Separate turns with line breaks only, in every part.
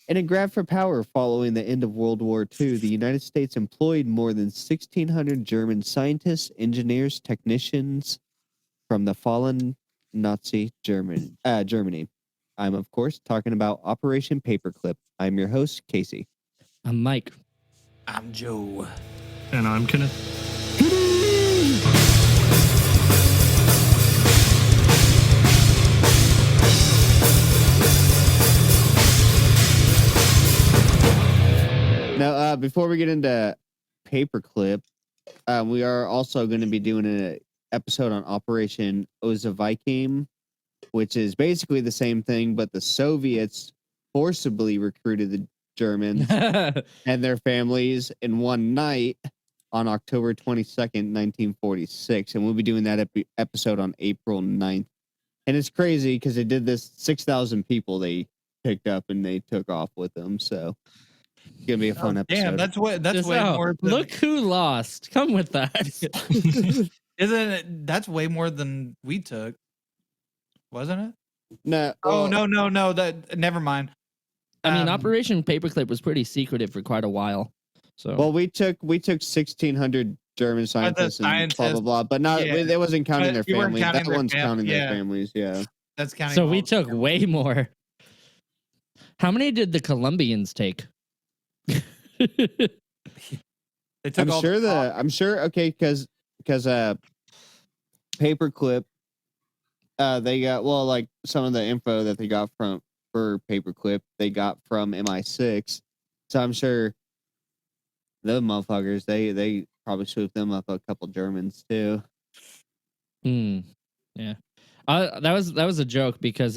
In a grab for power following the end of World War II, the United States employed more than 1,600 German scientists, engineers, technicians from the fallen Nazi Germany. I'm, of course, talking about Operation Paperclip. I'm your host, Casey.
I'm Mike.
I'm Joe.
And I'm Kenneth.
Now, before we get into Paperclip, we are also going to be doing an episode on Operation Ozaviking, which is basically the same thing, but the Soviets forcibly recruited the Germans and their families in one night on October 22nd, 1946. And we'll be doing that episode on April 9th. And it's crazy because they did this, 6,000 people they picked up and they took off with them. So it's going to be a fun episode.
Damn, that's way more than...
Look who lost. Come with that.
Isn't it? That's way more than we took. Wasn't it?
No.
Oh, no. That never mind.
I mean, Operation Paperclip was pretty secretive for quite a while. So,
well, we took 1,600 German scientists and blah blah blah, but not it wasn't counting their families. That one's counting their families. Yeah,
that's counting.
So we took way more. How many did the Colombians take?
They took
I'm sure. Okay, because Paperclip, they got like some of the info that they got for Paperclip they got from MI6, so I'm sure the motherfuckers they probably swooped them up a couple Germans too.
Yeah, that was a joke because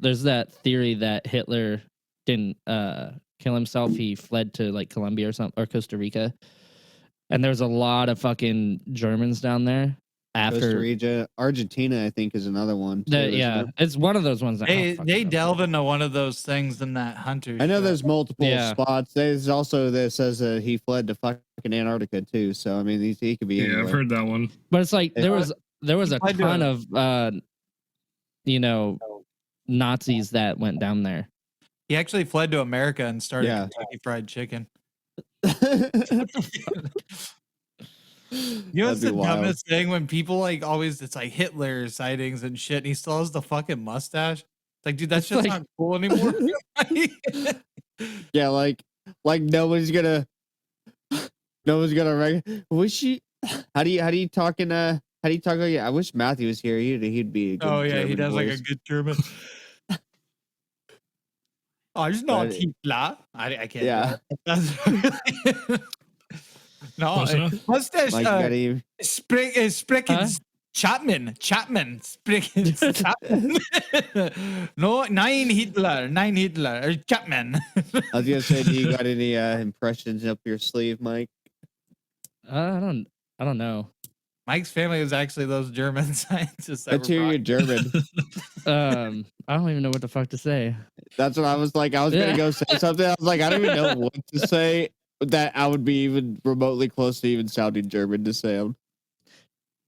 there's that theory that Hitler didn't kill himself. He fled to like Colombia or Costa Rica, and there's a lot of fucking Germans down there.
Costa Rica, Argentina, I think, is another one. Too,
it's one of those ones.
They delve into one of those things in that Hunter.
I know there's multiple spots. There's also that says he fled to fucking Antarctica too. So I mean, he could be. Anywhere.
I've heard that one.
But it's like there was a ton of Nazis that went down there.
He actually fled to America and started Kentucky Fried Chicken. You know what's the dumbest thing when people like always it's like Hitler sightings and shit and he still has the fucking mustache. It's like, dude, that's just not cool anymore.
Yeah, like nobody's gonna wish she how do you talk like I wish Matthew was here. He'd be a good German
he does
voice.
like a good German. Oh, it's not Hitler. I can't.
Yeah.
No, mustache. Sprechen Chapman. Sprechen Chapman. No, nein Hitler. Chapman.
I was gonna say, do you got any impressions up your sleeve, Mike?
I don't know.
Mike's family was actually those German scientists.
Let's hear you German.
I don't even know what the fuck to say.
That's what I was like. I was gonna go say something. I was like, I don't even know what to say that I would be even remotely close to even sounding German to say them.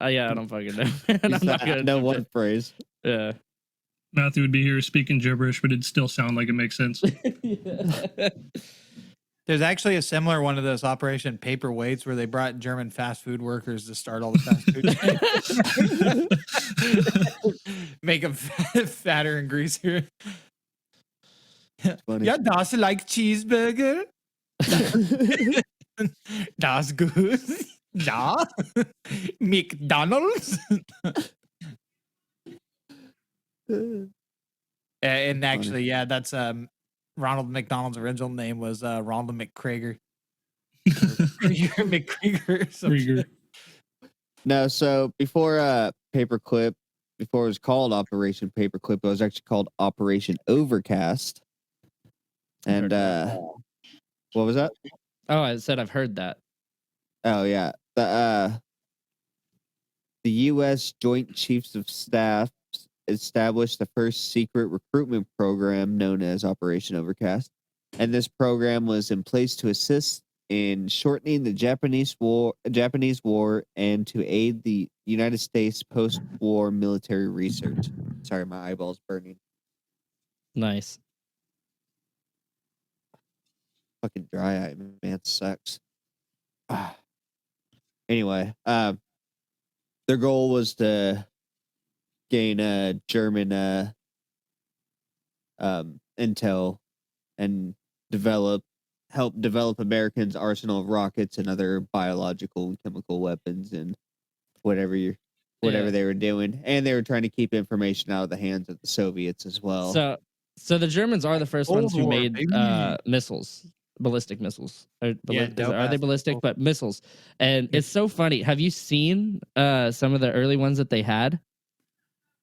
Yeah, I don't fucking know. I'm not gonna
know one phrase.
Yeah.
Matthew would be here speaking gibberish, but it'd still sound like it makes sense.
There's actually a similar one of those Operation Paperweights where they brought German fast food workers to start all the fast food. Make them fatter and greasier. Yeah, das like cheeseburger. Das good. Ja. McDonald's. And actually, that's Ronald McDonald's original name was Ronald McCrager. McCrager.
No, so before Paperclip, before it was called Operation Paperclip, it was actually called Operation Overcast. And what was that?
Oh, I said I've heard that.
Oh yeah, the U.S. Joint Chiefs of Staff established the first secret recruitment program known as Operation Overcast, and this program was in place to assist in shortening the Japanese War and to aid the United States post-war military research. Sorry, my eyeball's burning.
Nice.
dry eye, man. It sucks. Anyway, their goal was to gain German intel and help develop Americans' arsenal of rockets and other biological and chemical weapons and whatever they were doing. And they were trying to keep information out of the hands of the Soviets as well.
So the Germans are the first ones who
War,
made
baby.
missiles, ballistic missiles. Are they
dope-ass
ballistic?
missiles.
But missiles. And it's so funny. Have you seen some of the early ones that they had?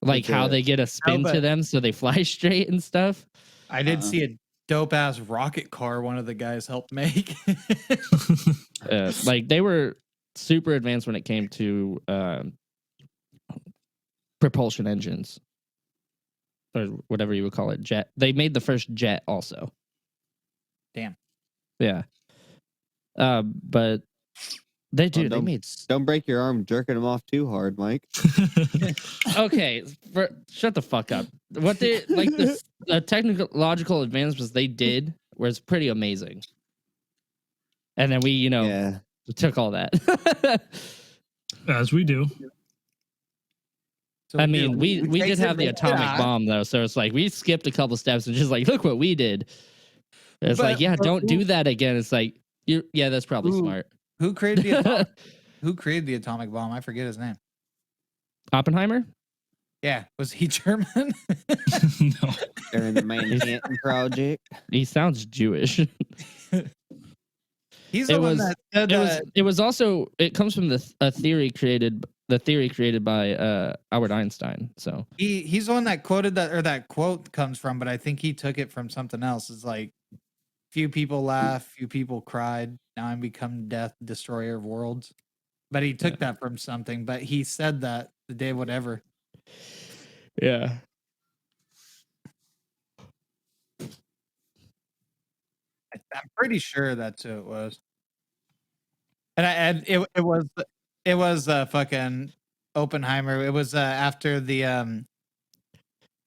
Like how they get a spin to
but-
them so they fly straight and stuff?
I did see a dope ass rocket car one of the guys helped make.
Like they were super advanced when it came to propulsion engines. Or whatever you would call it, jet. They made the first jet also.
Damn.
Yeah. But they made.
Don't break your arm jerking them off too hard, Mike.
Okay, shut the fuck up. What they like the technological advancements they did was pretty amazing. And then we, we took all that.
As we do.
So
I mean, we did have the atomic
bomb.
bomb though, so it's like we skipped a couple steps and just like look what we did. It's like, yeah, don't do that again. It's like, that's probably smart.
Who created the atomic bomb? I forget his name.
Oppenheimer?
Yeah, was he German?
No.
During the Manhattan Project.
He sounds Jewish.
He's the one that said that.
It was also, it comes from the theory created by Albert Einstein. So
He's the one that quoted that, or that quote comes from, but I think he took it from something else. It's like, few people laugh, few people cried. Now I'm become death, destroyer of worlds. But he took that from something. But he said that the day whatever.
yeah.
I'm pretty sure that's who it was. And it was fucking Oppenheimer. It was after the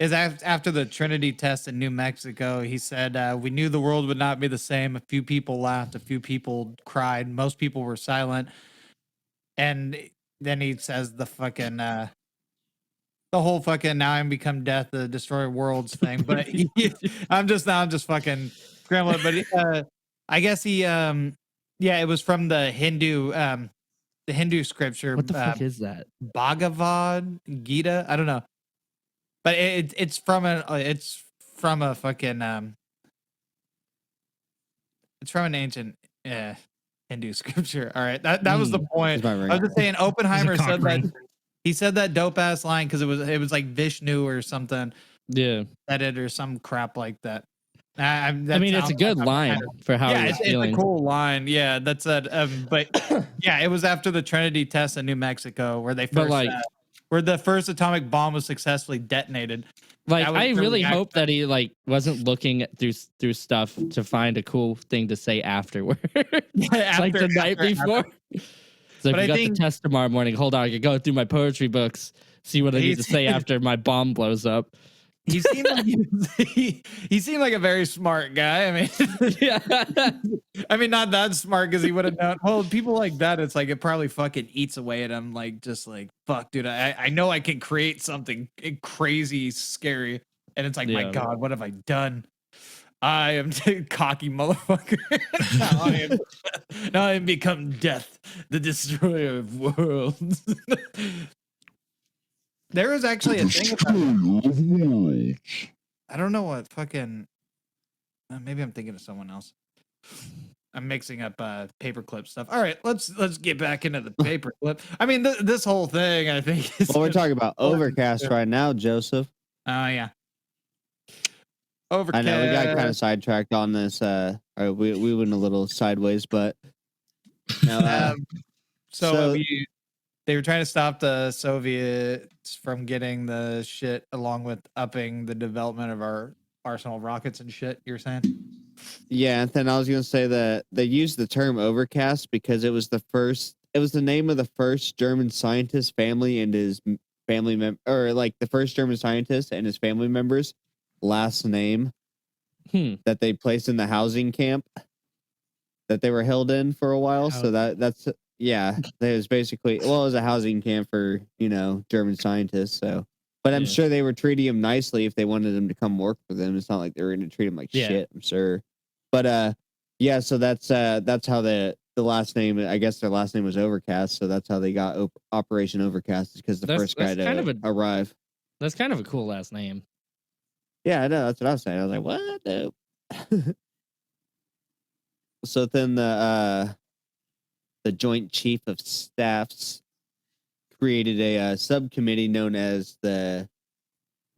after the Trinity test in New Mexico. He said, we knew the world would not be the same. A few people laughed, a few people cried, most people were silent. And then he says the fucking the whole fucking now I'm become death, the destroyer worlds thing. But I'm just fucking scrambling. But I guess he it was from the Hindu scripture.
What the fuck is that?
Bhagavad Gita? I don't know. But it's from a fucking it's from an ancient Hindu scripture. All right. That was the point. I was just saying Oppenheimer said that. He said that dope ass line because it was like Vishnu or something.
Yeah.
Said it or some crap like that.
I mean, it's a good line for how he was feeling.
It's a cool line. Yeah, that's it. But yeah, it was after the Trinity test in New Mexico where they first where the first atomic bomb was successly detonated.
Like, I really hope that he like wasn't looking through stuff to find a cool thing to say afterward, like the night before. So if you got the test tomorrow morning, hold on, I can go through my poetry books, see what I need to say after my bomb blows up.
He seemed like he seemed like a very smart guy. I mean,
yeah.
I mean, not that smart because he would have known. Well, people like that, it's like it probably fucking eats away at him. Like, just like, fuck, dude, I know I can create something crazy, scary, and it's like, my God, what have I done? I am cocky motherfucker. now I am become death, the destroyer of worlds. There was actually a thing about I don't know what fucking. Maybe I'm thinking of someone else. I'm mixing up paperclip stuff. All right, let's get back into the paperclip. I mean, this whole thing, I think. Is
we're talking about Overcast right now, Joseph.
Oh yeah. Overcast.
I know we got kind of sidetracked on this. We went a little sideways, but no.
They were trying to stop the Soviets from getting the shit, along with upping the development of our arsenal of rockets and shit. You're saying?
Yeah, and then I was gonna say that they used the term Overcast because it was the name of the first German scientist family and his family the first German scientist and his family members' last name that they placed in the housing camp. that they were held in for a while. So that's yeah, it was basically it was a housing camp for German scientists. So, but I'm sure they were treating them nicely if they wanted them to come work for them. It's not like they were going to treat them like shit. I'm sure. But yeah, so that's how the last name. I guess their last name was Overcast. So that's how they got Operation Overcast, is because the first guy to arrive.
That's kind of a cool last name.
Yeah, I know. That's what I was saying. I was like, what? Nope. So then the Joint Chief of Staffs created a subcommittee known as the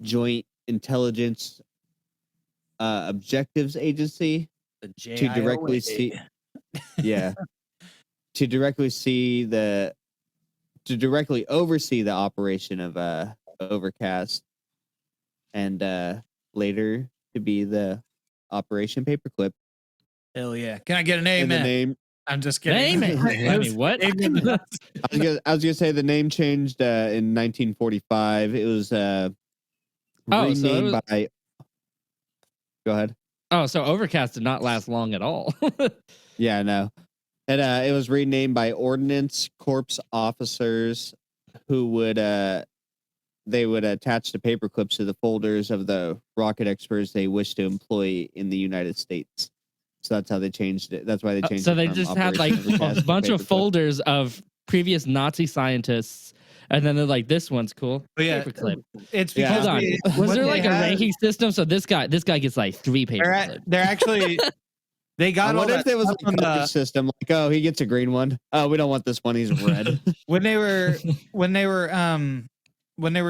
Joint Intelligence Objectives Agency to directly see, to directly oversee the operation of Overcast, and later to be the Operation Paperclip.
Hell yeah! Can I get an amen?
And the name.
I'm just kidding.
I mean, what?
I was gonna say the name changed in 1945. It was renamed by. Go ahead.
Oh, so Overcast did not last long at all.
Yeah, no. And it was renamed by Ordnance Corps officers who would they would attach the paper clips to the folders of the rocket experts they wished to employ in the United States. So that's how they changed it. That's why they changed it.
So they just had like a bunch of folders of previous Nazi scientists, and then they're like, "This one's cool."
But yeah,
Paperclip.
It's because
Hold on. Was there like a ranking system? So this guy gets like 3 paperclips.
They're actually they got.
What if there was like a system like, oh, he gets a green one. Oh, we don't want this one. He's red.
when they were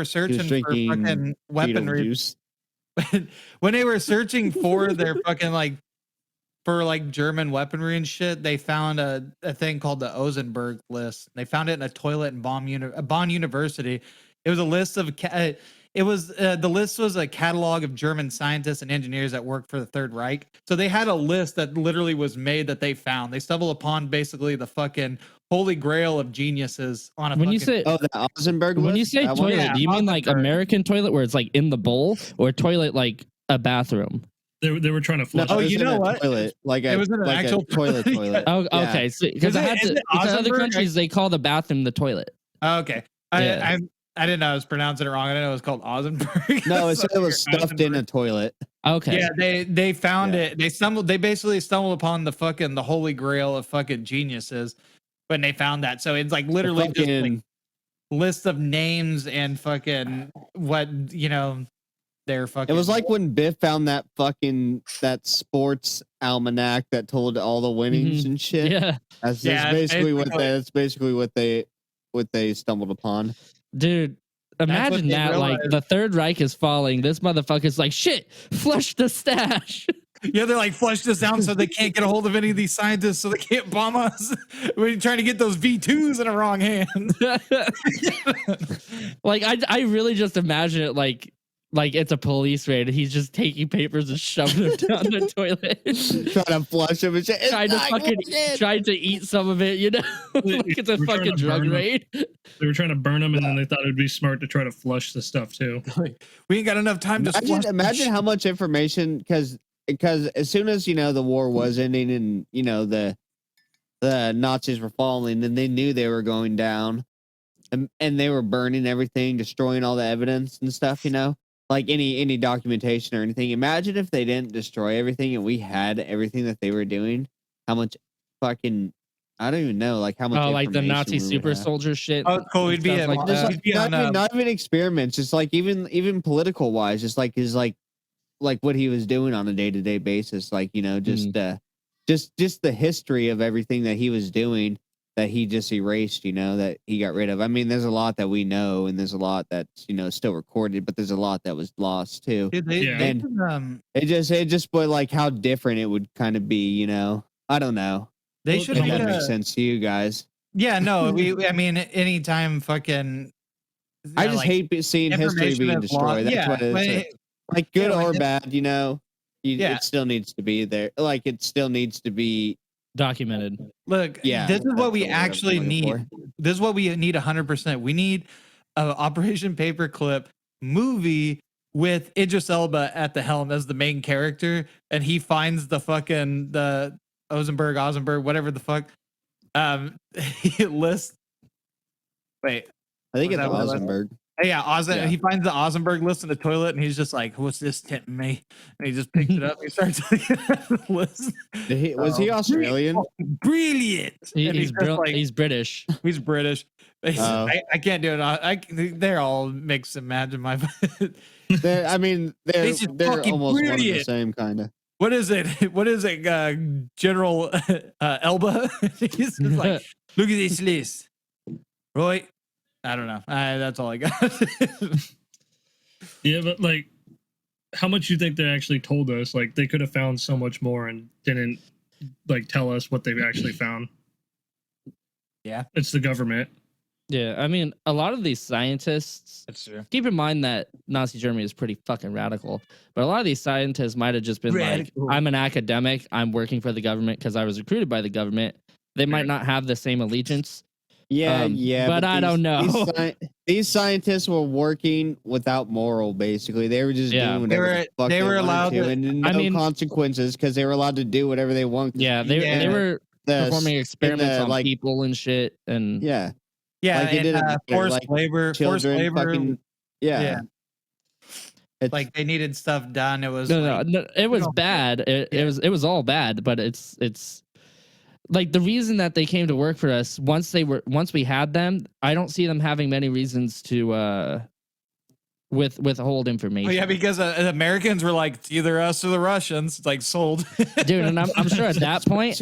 searching for fucking weaponry. When they were searching for their fucking like German weaponry and shit, they found a thing called the Ozenberg list. They found it in a toilet in Bonn University. It was a list of the list was a catalog of German scientists and engineers that worked for the Third Reich. So they had a list that literally was made that they found. They stumbled upon basically the fucking holy grail of geniuses on a.
When you say
the Ozenberg list?
When you say toilet, do you mean like American toilet where it's like in the bowl, or toilet like a bathroom?
They were trying to flush.
No, you know what?
Toilet,
it was an actual
toilet.
Oh, okay. Because in other countries they call the bathroom the toilet.
Okay, I didn't know I was pronouncing it wrong. I didn't know it was called Ozenberg.
No, it was stuffed in a toilet.
Okay.
Yeah, they found it. They basically stumbled upon the holy grail of fucking geniuses when they found that. So it's like literally just like list of names and fucking what they're fucking.
It was like when Biff found that sports almanac that told all the winnings and shit.
Yeah,
that's basically what they stumbled upon.
Dude, imagine that like the Third Reich is falling. This motherfucker's like, shit, flush the stash.
Yeah, they're like, flush this out so they can't get a hold of any of these scientists, so they can't bomb us. We're trying to get those V2s in the wrong hands.
Like I really just imagine it like it's a police raid and he's just taking papers and shoving them down the toilet.
Trying to flush them and shit.
Trying to eat some of it, like it's a fucking drug raid.
They were trying to burn them, and then they thought it'd be smart to try to flush the stuff too.
We ain't got enough time to
imagine how much information, because as soon as the war was ending and the Nazis were falling, and they knew they were going down, and they were burning everything, destroying all the evidence and stuff, like any documentation or anything. Imagine if they didn't destroy everything and we had everything that they were doing. How much fucking, I don't even know, like how much.
Oh, like the Nazi super soldier shit.
Oh, cool. We'd be
not even experiments. Just like even political wise, just like what he was doing on a day-to-day basis. Like just the history of everything that he was doing, that he just erased, that he got rid of. I mean, there's a lot that we know, and there's a lot that's still recorded, but there's a lot that was lost too.
Dude,
it just but like how different it would kind of be, I don't know.
They should
make that make sense to you guys.
Yeah, no, I mean, anytime fucking.
I just hate seeing history being destroyed. That's what it is. Like good or bad, it still needs to be there. Like it still needs to be
documented.
Look, this is what we actually need. This is what we need 100%. We need an Operation Paperclip movie with Idris Elba at the helm as the main character, and he finds the Osenberg, whatever the fuck. He lists. Wait,
I think
Was
it's
that what it was?
Ozenberg.
yeah,
Yeah.
He finds the Osenberg list in the toilet, and he's just like, "What's this tempting me?" And he just picks it up. And he starts looking at the list.
Was he Australian?
Brilliant. And
He's
like,
he's British.
he's British.
Oh.
I can't do it. They're all mixed and match in my.
I mean, they're
This is fucking
almost one of the
brilliant.
same kind of.
What is it? What is it? General Elba. He's just like, look at this list, right? I don't know. That's all I got.
Yeah, but like, how much you think they actually told us? Like, they could have found so much more and didn't like tell us what they've actually found.
Yeah,
it's the government.
Yeah, I mean, a lot of these scientists.
that's true.
Keep in mind that Nazi Germany is pretty fucking radical, but a lot of these scientists might have just been
Radical.
like, "I'm an academic. I'm working for the government because I was recruited by the government." They might not have the same allegiance.
Yeah,
but I don't know.
These scientists were working without moral, basically. They were just doing whatever the fuck
they were allowed
to,
to-
and no consequences because they were allowed to do whatever they want.
Yeah, they were performing experiments on
like,
people and shit, and
Yeah,
like they did
forced
like
labor. Forced
children,
labor.
fucking, yeah. It's,
Like they needed stuff done. It was
no, it was bad. It was all bad, but it's like the reason that they came to work for us once we had them. I don't see them having many reasons to withhold information.
Oh, yeah, because the Americans were like, it's either us or the Russians. It's like sold,
dude. And I'm sure at that point,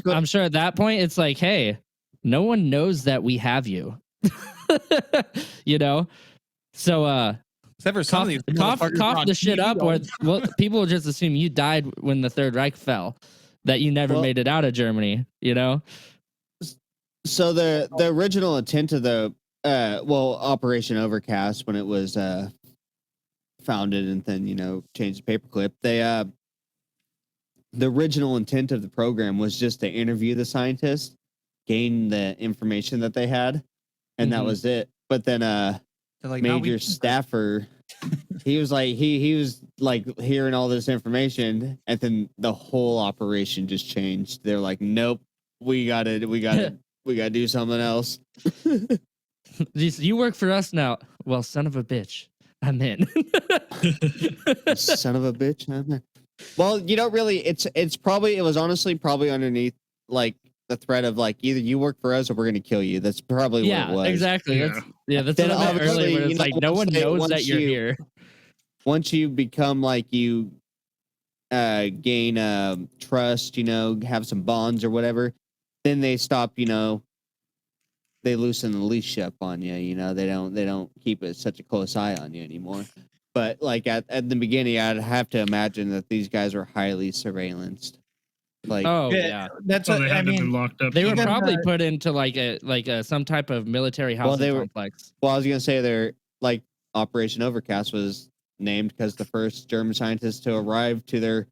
it's like, hey, no one knows that we have you, you know. So
except for some of these
cough
motherfuckers on
the shit
TV
up, or people will just assume you died when the Third Reich fell, that you never made it out of Germany, you know.
So the original intent of the Operation Overcast, when it was founded and then changed to Paperclip, the original intent of the program was just to interview the scientists, gain the information that they had, and that was it. But then
like,
Major Staffer, he was like he was like hearing all this information, and then the whole operation just changed. They're like, nope, we gotta do something else.
You work for us now. Well, son of a bitch, I'm in.
Son of a bitch, I'm in. Well, really, it was honestly probably underneath like the threat of like either you work for us or we're gonna kill you. That's probably what it was.
Exactly.
Yeah.
That's
Then
what I meant earlier. When it's like no one knows that you're here.
Once you become like you gain trust, have some bonds or whatever, then they stop, they loosen the leash up on you, they don't keep such a close eye on you anymore. But like at the beginning, I'd have to imagine that these guys were highly surveillanced. Like,
that's
they
what I
had to be
mean.
locked up.
They were
Even,
probably put into like a some type of military housing complex.
Well, I was gonna say they're like Operation Overcast was named because the first German scientists to arrive to their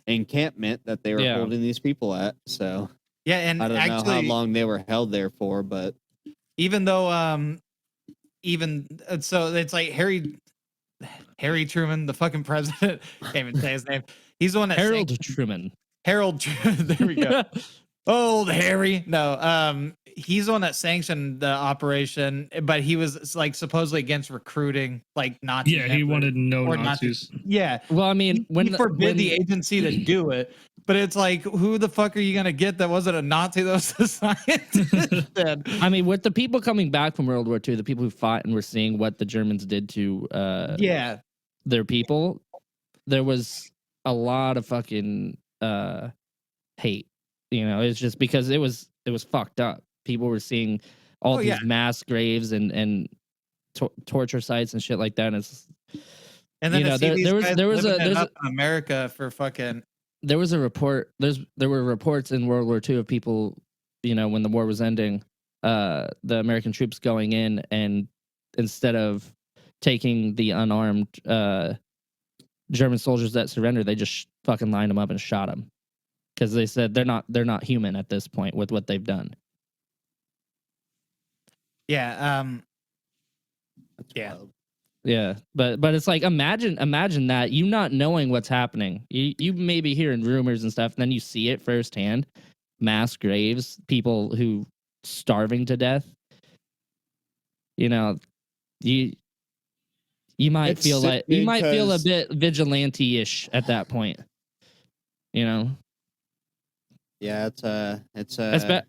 encampment that they were holding these people at. So
yeah, and
I don't know how long they were held there for, but
even though so it's like Harry Truman, the fucking president, can't even say his name. He's the one that
Truman.
Harold Truman. There we go. Old Harry. No, he's the one that sanctioned the operation, but he was like supposedly against recruiting like Nazi.
Yeah, he wanted no
or
Nazis.
Yeah.
Well, I mean,
he forbid the agency to do it, but it's like, who the fuck are you gonna get that wasn't a Nazi? That was a scientist.
I mean, with the people coming back from World War II, the people who fought and were seeing what the Germans did to their people, there was a lot of fucking hate. It's just because it was fucked up. People were seeing all these mass graves and torture sites and shit like that. And
then
there was
in America for fucking.
There was a report. There were reports in World War II of people, when the war was ending, the American troops going in, and instead of taking the unarmed German soldiers that surrendered, they just fucking lined them up and shot them because they said they're not human at this point with what they've done.
Yeah.
Yeah, but it's like imagine that, you not knowing what's happening. You may be hearing rumors and stuff, and then you see it firsthand. mass graves, people who starving to death, you know, you might
It's
feel like you
sickening
might feel a
'cause-
bit vigilante-ish at that point. You know,
Yeah,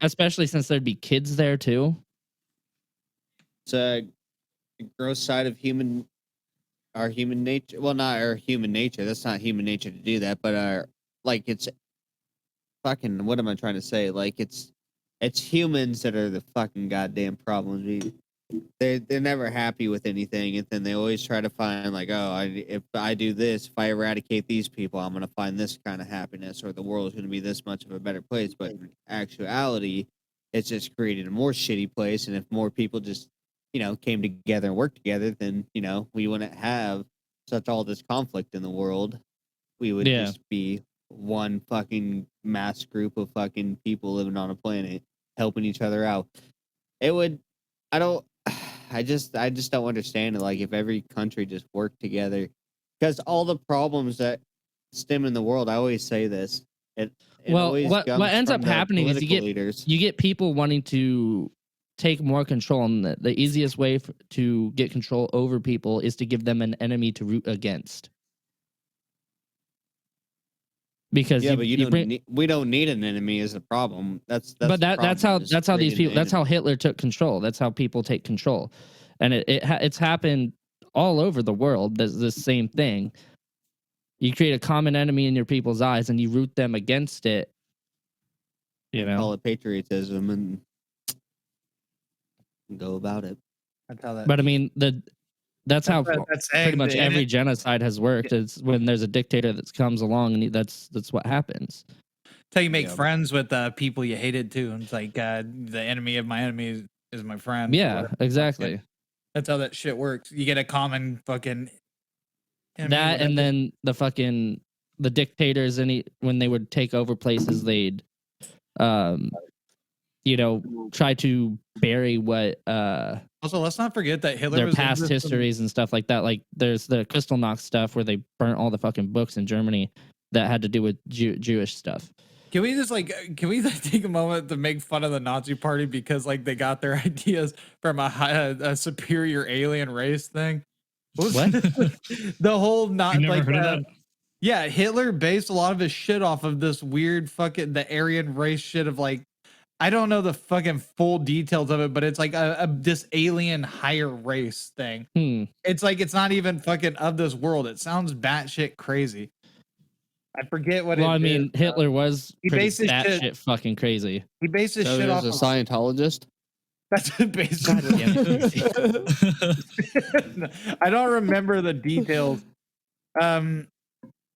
especially since there'd be kids there too.
it's a gross side of our human nature. Well, not our human nature. That's not human nature to do that, but it's fucking. What am I trying to say? Like it's humans that are the fucking goddamn problems. They're never happy with anything, and then they always try to find like, oh, if I do this, if I eradicate these people, I'm gonna find this kind of happiness, or the world is gonna be this much of a better place. But in actuality, it's just created a more shitty place. And if more people just, came together and worked together, then we wouldn't have all this conflict in the world. We would
Yeah.
just be one fucking mass group of fucking people living on a planet, helping each other out. It would. I don't. I just don't understand it. Like if every country just worked together, because all the problems that stem in the world, I always say this. It
Well,
always
what
comes
ends
from
up
the
happening is
political leaders.
you get people wanting to take more control, and the easiest way to get control over people is to give them an enemy to root against. Because
Yeah, but we don't need an enemy as a problem. That's
but
the
that's
problem,
how these
creating
people.
an
That's how
enemy.
Hitler took control. That's how people take control, and it's happened all over the world. There's this same thing. You create a common enemy in your people's eyes, and you root them against it. You know,
Call it patriotism and go about it.
That's how that.
but I mean that's how
that's
pretty
saying
much
the
every genocide has worked. It's when there's a dictator that comes along, and that's what happens.
That's how you make
Yeah.
friends with people you hated too. And it's like the enemy of my enemy is my friend.
Yeah,
Whatever.
exactly.
That's how that shit works. You get a common fucking enemy,
That and
whatever.
then the dictators, when they would take over places, they'd try to bury what
Also, let's not forget that Hitler
their
was
past
into some-
histories and stuff like that. Like there's the Kristallnacht stuff where they burnt all the fucking books in Germany that had to do with Jewish stuff.
Can we take a moment to make fun of the Nazi party because like they got their ideas from a superior alien race thing?
What?
The whole not
You never
like
heard of that?
yeah, Hitler based a lot of his shit off of this weird fucking the Aryan race shit of like I don't know the fucking full details of it, but it's like this alien higher race thing. It's like it's not even fucking of this world. It sounds batshit crazy. I forget what
Well,
it
I mean,
is.
Hitler was
he
pretty
based his shit-
batshit fucking crazy.
He based his
So
shit
he
off
was a
of
Scientologist.
that's basically. I don't remember the details.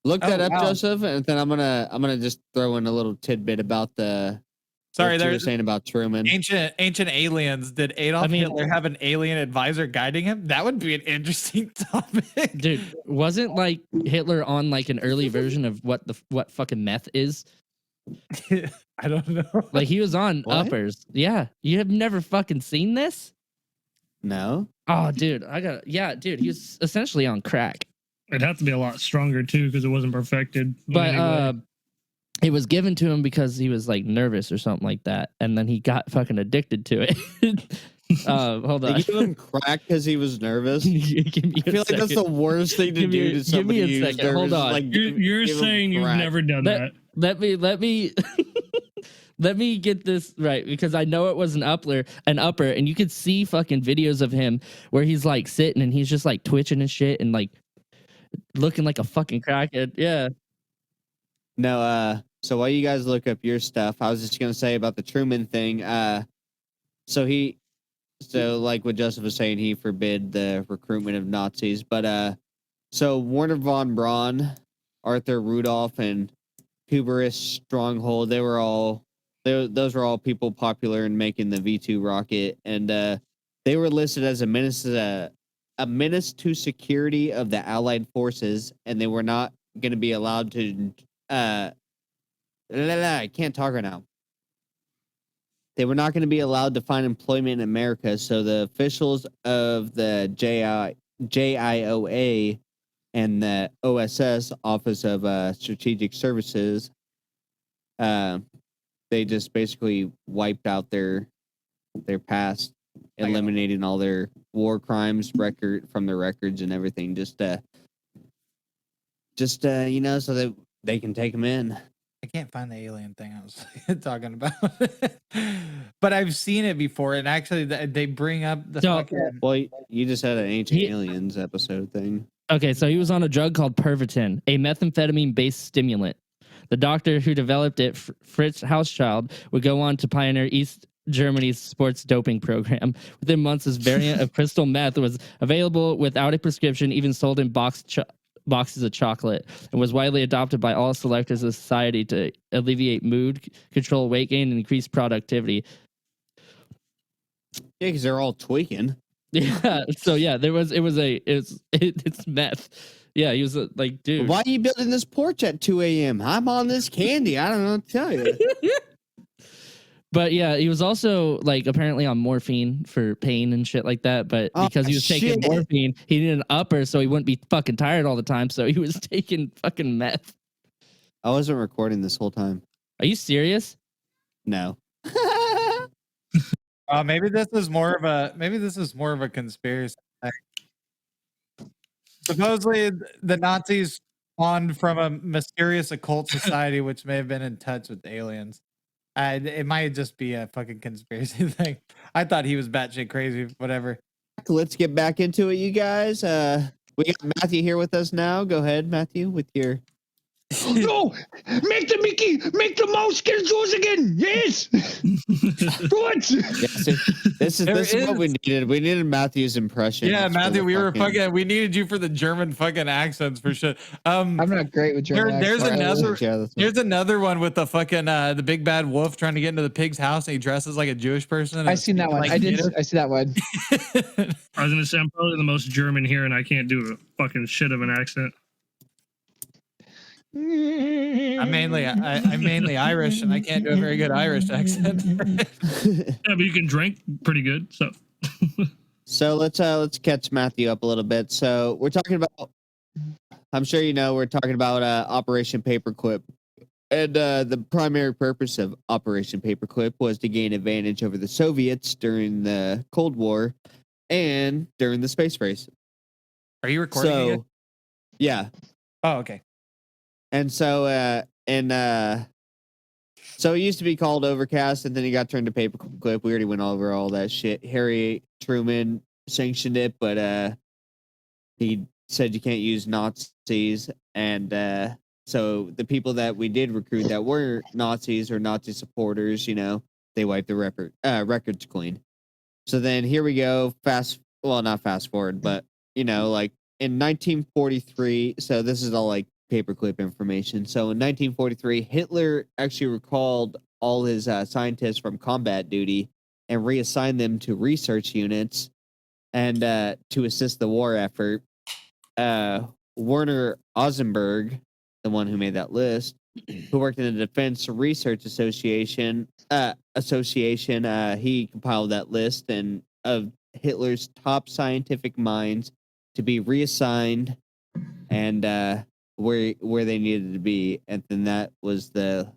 Look that
Oh,
up,
wow.
Joseph, and then I'm gonna just throw in a little tidbit about
Sorry,
what you were
there's
saying about Truman.
ancient aliens. Did Adolf Hitler have an alien advisor guiding him? That would be an interesting topic.
Dude, wasn't like Hitler on like an early version of what fucking meth is?
I don't know.
Like he was on
What?
uppers. Yeah. You have never fucking seen this?
No.
Oh, dude, dude, he was essentially on crack.
It'd have to be a lot stronger too because it wasn't perfected. in
But
any way.
it was given to him because he was like nervous or something like that, and then he got fucking addicted to it. Hold on.
They give him crack because he was nervous.
Give me
I feel like that's the worst thing to
Give me
do
a-
to
give
somebody
me a
who's
second.
nervous.
Hold on.
Like,
You're
give him
saying you've
crack.
never done that.
Let me let me get this right, because I know it was an upper, and you could see fucking videos of him where he's like sitting and he's just like twitching and shit and like looking like a fucking crackhead. Yeah.
No, so while you guys look up your stuff, I was just gonna say about the Truman thing. So like what Joseph was saying, he forbid the recruitment of Nazis. But so Werner von Braun, Arthur Rudolph, and Hubris Stronghold, those were all people popular in making the V2 rocket, and they were listed as a menace to security of the Allied forces, and they were not going to be allowed to. I can't talk right now. They were not going to be allowed to find employment in America, so the officials of the JIOA and the OSS, Office of Strategic Services, they just basically wiped out their past, eliminating all their war crimes record from their records and everything, just you know, so that they can take them in.
I can't find the alien thing I was talking about, but I've seen it before. And actually, they bring up the fucking.
Well, you just had an Ancient Aliens episode thing.
Okay, so he was on a drug called Pervitin, a methamphetamine-based stimulant. The doctor who developed it, Fritz Hauschild, would go on to pioneer East Germany's sports doping program. Within months, this variant of crystal meth was available without a prescription, even sold in boxes of chocolate, and was widely adopted by all selectors of society to alleviate mood, control weight gain, and increase productivity.
Yeah, because they're all tweaking.
Yeah. So yeah, it's meth. Yeah, he was like, dude.
Why are you building this porch at 2 a.m.? I'm on this candy. I don't know what to tell you.
But yeah, he was also like apparently on morphine for pain and shit like that. But because he was taking morphine, he needed an upper so he wouldn't be fucking tired all the time. So he was taking fucking meth.
I wasn't recording this whole time.
Are you serious?
No.
Maybe this is more of a conspiracy. Supposedly, the Nazis spawned from a mysterious occult society which may have been in touch with aliens. It might just be a fucking conspiracy thing. I thought he was batshit crazy. Whatever.
Let's get back into it, you guys. We got Matthew here with us now. Go ahead, Matthew, with your.
No! Make the mouse get yours again! Yes! Do it!
Yeah, see, this is what we needed. We needed Matthew's impression.
Yeah, Matthew, we needed you for the German fucking accents for sure.
I'm not great with German
There's another one with the fucking the big bad wolf trying to get into the pig's house and he dresses like a Jewish person.
I seen that one. I see that one.
I was gonna say I'm probably the most German here and I can't do a fucking shit of an accent.
I'm mainly Irish and I can't do a very good Irish accent.
Yeah, but you can drink pretty good.
So let's catch Matthew up a little bit. So we're talking about, I'm sure you know, we're talking about Operation Paperclip, and the primary purpose of Operation Paperclip was to gain advantage over the Soviets during the Cold War and during the space race.
Are you recording?
So, yeah.
Oh, okay.
And so, so it used to be called Overcast, and then it got turned to Paperclip. We already went over all that shit. Harry Truman sanctioned it, but he said you can't use Nazis, and so the people that we did recruit that were Nazis or Nazi supporters, you know, they wiped the records clean. So then here we go. Not fast forward, but you know, like in 1943. So this is all like Paperclip information. So in 1943, Hitler actually recalled all his scientists from combat duty and reassigned them to research units and to assist the war effort. Werner Ausenberg, the one who made that list, who worked in the Defense Research Association, he compiled that list and of Hitler's top scientific minds to be reassigned and where they needed to be, and then that was the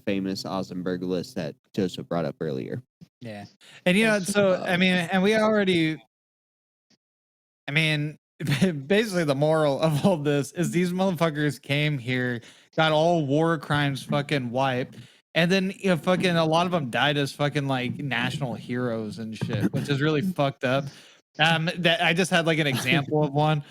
famous Ausenberg list that Joseph brought up earlier.
Yeah, and you know, so I mean, and we already, I mean, basically the moral of all this is these motherfuckers came here, got all war crimes fucking wiped, and then you know, fucking a lot of them died as fucking like national heroes and shit, which is really fucked up. That I just had like an example of one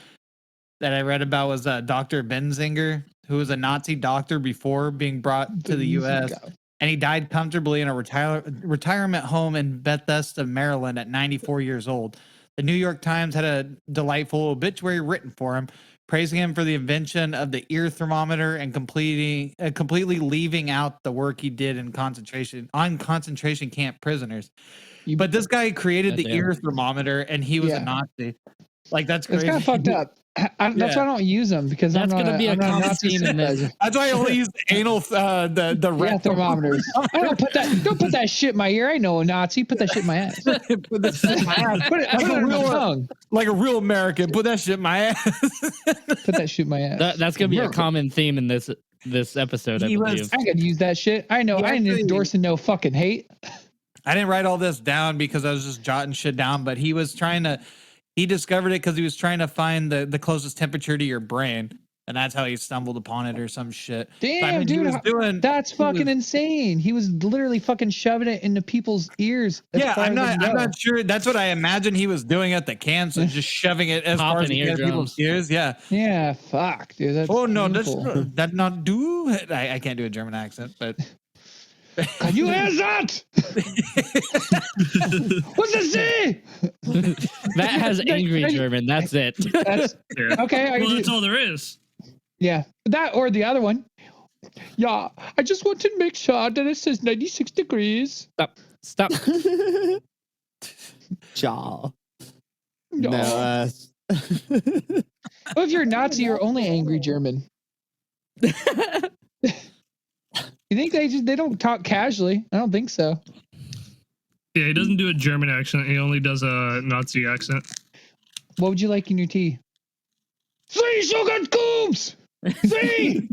that I read about was Dr. Benzinger, who was a Nazi doctor before being brought to the U.S. And he died comfortably in a retirement home in Bethesda, Maryland at 94 years old. The New York Times had a delightful obituary written for him, praising him for the invention of the ear thermometer and completely leaving out the work he did in concentration camp prisoners. But this guy created the ear thermometer, and he was a Nazi. Like, that's crazy.
It's kind of fucked up. That's why I don't use them, because
that's going to be a common theme in this.
That's why I only use anal the red
thermometers. I don't put that shit in my ear. I know a Nazi. Put that shit in my ass.
Put that shit in my ass. Put it
in my tongue.
Like a real American. Put that shit in my ass.
Put that shit in my ass.
That's going to be a common theme in this this episode, I
He was-
believe.
I ain't gonna use that shit. I know.
He
I ain't
actually-
endorsing no fucking hate.
I didn't write all this down because I was just jotting shit down, but he discovered it because he was trying to find the closest temperature to your brain. And that's how he stumbled upon it or some shit.
Damn,
But, I mean,
dude,
he was doing,
That's
he
fucking
was-
insane. He was literally fucking shoving it into people's ears. as
yeah,
far
I'm
as it can
not
go.
sure. That's what I imagine he was doing at the camp, so just shoving it as far as
Popping
he can in people's
eardrums.
ears. Yeah.
Yeah, fuck, dude. That's
Oh no,
painful.
that not do. I can't do a German accent, but
Can you hear that? What's it say?
That has angry
I-
German. That's it.
That's
Yeah.
okay. I
Well,
can
that's
do,
all there is.
yeah, that or the other one. Yeah, I just want to make sure that it says 96 degrees.
Stop.
Jaw.
No.
No.
Well, if you're Nazi, you're only angry German. You think they don't talk casually? I don't think so.
Yeah, he doesn't do a German accent. He only does a Nazi accent.
What would you like in your tea? 3 sugar cubes. 3.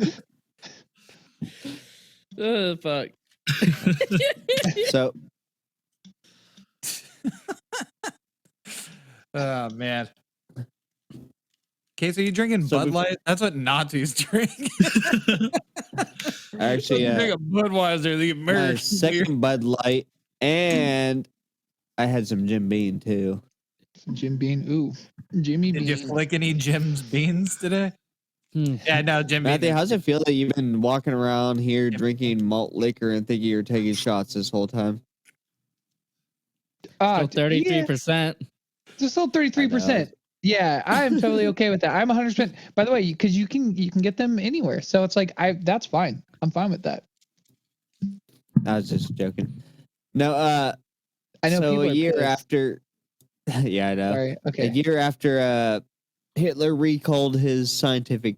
Oh, fuck.
So
oh man. Okay, so you drinking
So
Bud
we-
Light? That's what Nazis drink.
actually,
You drink a Budweiser, the
my
American beer.
second Bud Light, and I had some Jim Beam too.
Jim Bean. Ooh, Jimmy
Did
Bean.
you flick any Jim's beans today? Yeah, no, Jim Beam.
Matthew, how's it feel that you've been walking around here drinking malt liquor and thinking you're taking shots this whole time?
Still 33%.
It's still 33%. Yeah, I'm totally okay with that. I'm 100%. By the way, because you can get them anywhere, so it's like that's fine. I'm fine with that.
I was just joking. No,
I know
so
people
a
are
year
pissed.
after, yeah, I know.
Sorry.
A
Okay.
year after Hitler recalled his scientific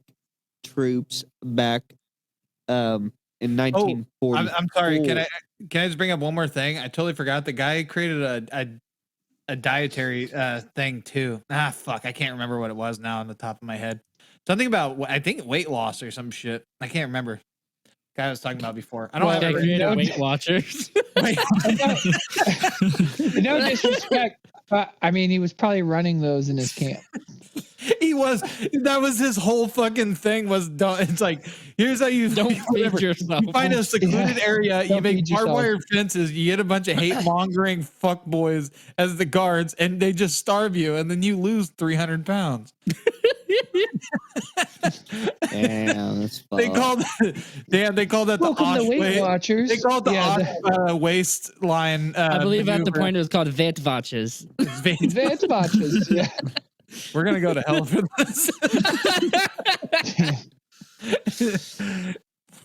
troops back in 1940.
I'm sorry. Can I just bring up one more thing? I totally forgot. The guy created a dietary thing too. Ah, fuck. I can't remember what it was now on the top of my head. Something about I think weight loss or some shit. I can't remember. Guy I was talking about before. I don't
Well,
have
I
it.
created
no-
Weight Watchers.
No disrespect, but I mean, he was probably running those in his camp.
He was. That was his whole fucking thing. Was done. It's like here's how you
Don't
whatever.
feed yourself.
You find a secluded area, you
Don't
make
feed
barbed
yourself.
wire fences, you get a bunch of hate mongering fuck boys as the guards, and they just starve you, and then you lose 300 pounds.
Damn, that's
They
fucked.
called they called that the
Welcome to Weight
Auschwitz.
Watchers.
They called it the
yeah,
Auschwitz waistline.
I believe at the
maneuver.
point it was called Weight Watches.
Advanced watches. Yeah.
We're gonna go to hell for this.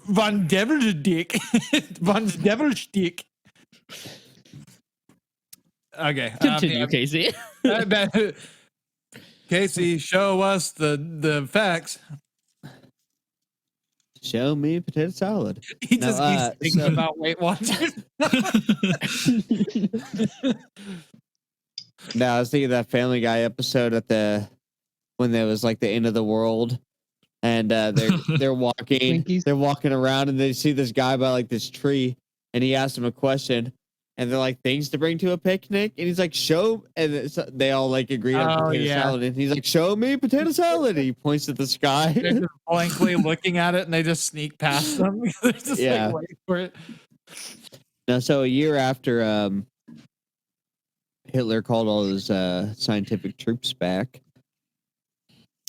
Von Devilstick. Von Devilstick. Okay.
Continue, Casey.
Casey, show us the facts.
Show me potato salad.
He
No,
just keeps thinking
so-
about Weight Watchers.
No, I was thinking of that Family Guy episode when there was like the end of the world, and they're walking,
Twinkies.
they're walking around, and they see this guy by like this tree, and he asks him a question, and they're like things to bring to a picnic, and he's like show, and they all like agree on
Oh,
potato
yeah.
salad, and he's like show me potato salad. And he points at the sky.
They're just blankly looking at it, and they just sneak past them. They're just
Yeah.
like waiting for it.
Now, so a year after Hitler called all his scientific troops back,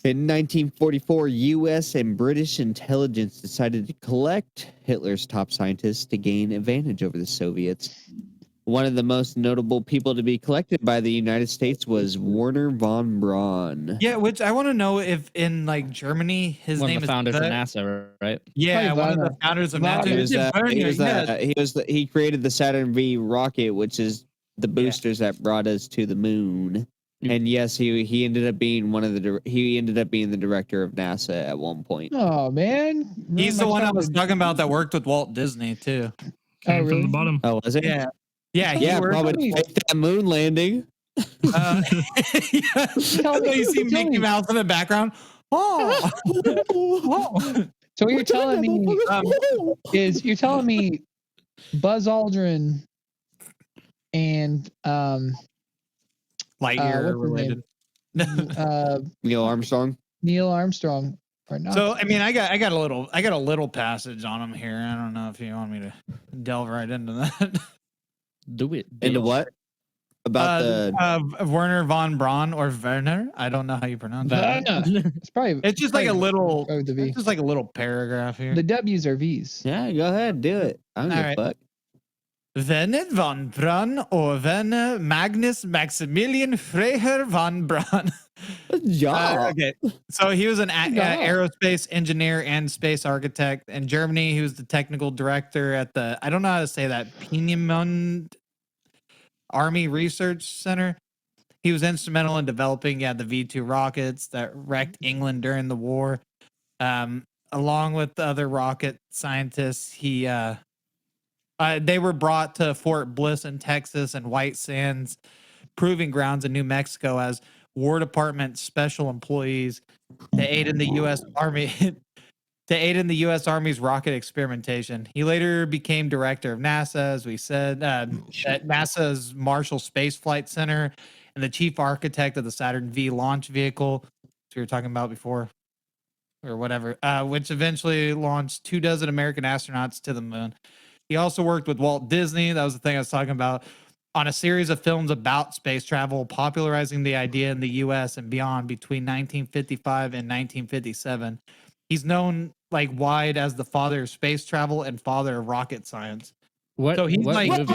in 1944, U.S. and British intelligence decided to collect Hitler's top scientists to gain advantage over the Soviets. One of the most notable people to be collected by the United States was Werner von Braun.
Yeah, which I want to know if in like Germany, his
One
name
of the
is
founders of
Kurt.
NASA, right?
Yeah,
Probably
one of the
Werner.
founders of
Werner.
NASA.
He created the Saturn V rocket, which is the boosters that brought us to the moon. And yes, he ended up being the director of NASA at one point.
Oh man.
He's the one I was talking about that worked with Walt Disney too.
Came from
really?
the bottom.
Oh, was it?
Yeah, yeah, he
Yeah,
worked
probably
with-
fake that moon landing.
yeah. That's why you see
tell
Mickey
me.
Mouse in the background. Oh, oh.
So what you're telling me is you're telling me Buzz Aldrin and
Lightyear
what's his name?
related.
Neil Armstrong.
Neil Armstrong are not.
So I mean, I got a little passage on him here. I don't know if you want me to delve right into that.
Do it.
Into
bitch.
what? About
Werner von Braun or Werner. I don't know how you pronounce that.
It's probably.
It's just like a little.
probably the V.
It's just like a little paragraph here.
The W's are V's.
Yeah, go ahead, do it. I don't give a
All
fuck.
Werner von Braun or Werner Magnus Maximilian Freiherr von Braun.
Yeah.
Okay, so he was an aerospace engineer and space architect in Germany. He was the technical director at the, I don't know how to say that, Peenemünde Army Research Center. He was instrumental in developing the V2 rockets that wrecked England during the war. Along with the other rocket scientists, they were brought to Fort Bliss in Texas and White Sands Proving Grounds in New Mexico as War Department special employees to aid in the U.S. Army Army's rocket experimentation. He later became director of NASA, as we said, at NASA's Marshall Space Flight Center, and the chief architect of the Saturn V launch vehicle, which we were talking about before, or whatever, which eventually launched 24 American astronauts to the moon. He also worked with Walt Disney. That was the thing I was talking about, on a series of films about space travel, popularizing the idea in the U.S. and beyond between 1955 and 1957. He's known wide as the father of space travel and father of rocket science.
What?
So he's
what
like,
movie?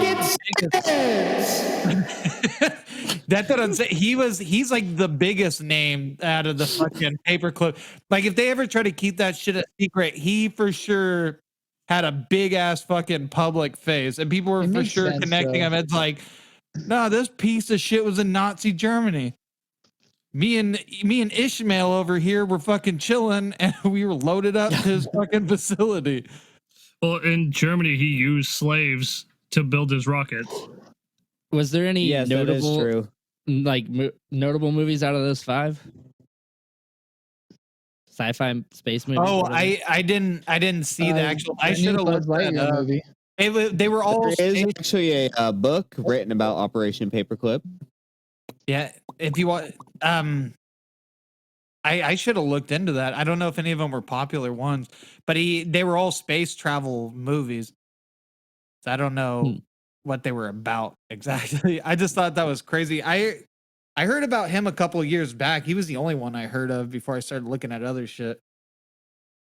that's what I'm saying. He's like the biggest name out of the fucking Paperclip. Like if they ever try to keep that shit a secret, he for sure had a big ass fucking public face, and people were for sure connecting him. It's like, no, this piece of shit was in Nazi Germany. Me and Ishmael over here were fucking chilling, and we were loaded up to his fucking facility.
Well, in Germany, he used slaves to build his rockets.
Was there any
Yes, that is
notable
true.
notable movies out of those 5? Sci-fi space movies?
Oh, I didn't see the actual. I should have looked that up.
Movie.
They were all.
There is actually a book written about Operation Paperclip.
Yeah, if you want, I should have looked into that. I don't know if any of them were popular ones, but they were all space travel movies. So I don't know what they were about exactly. I just thought that was crazy. I heard about him a couple of years back. He was the only one I heard of before I started looking at other shit.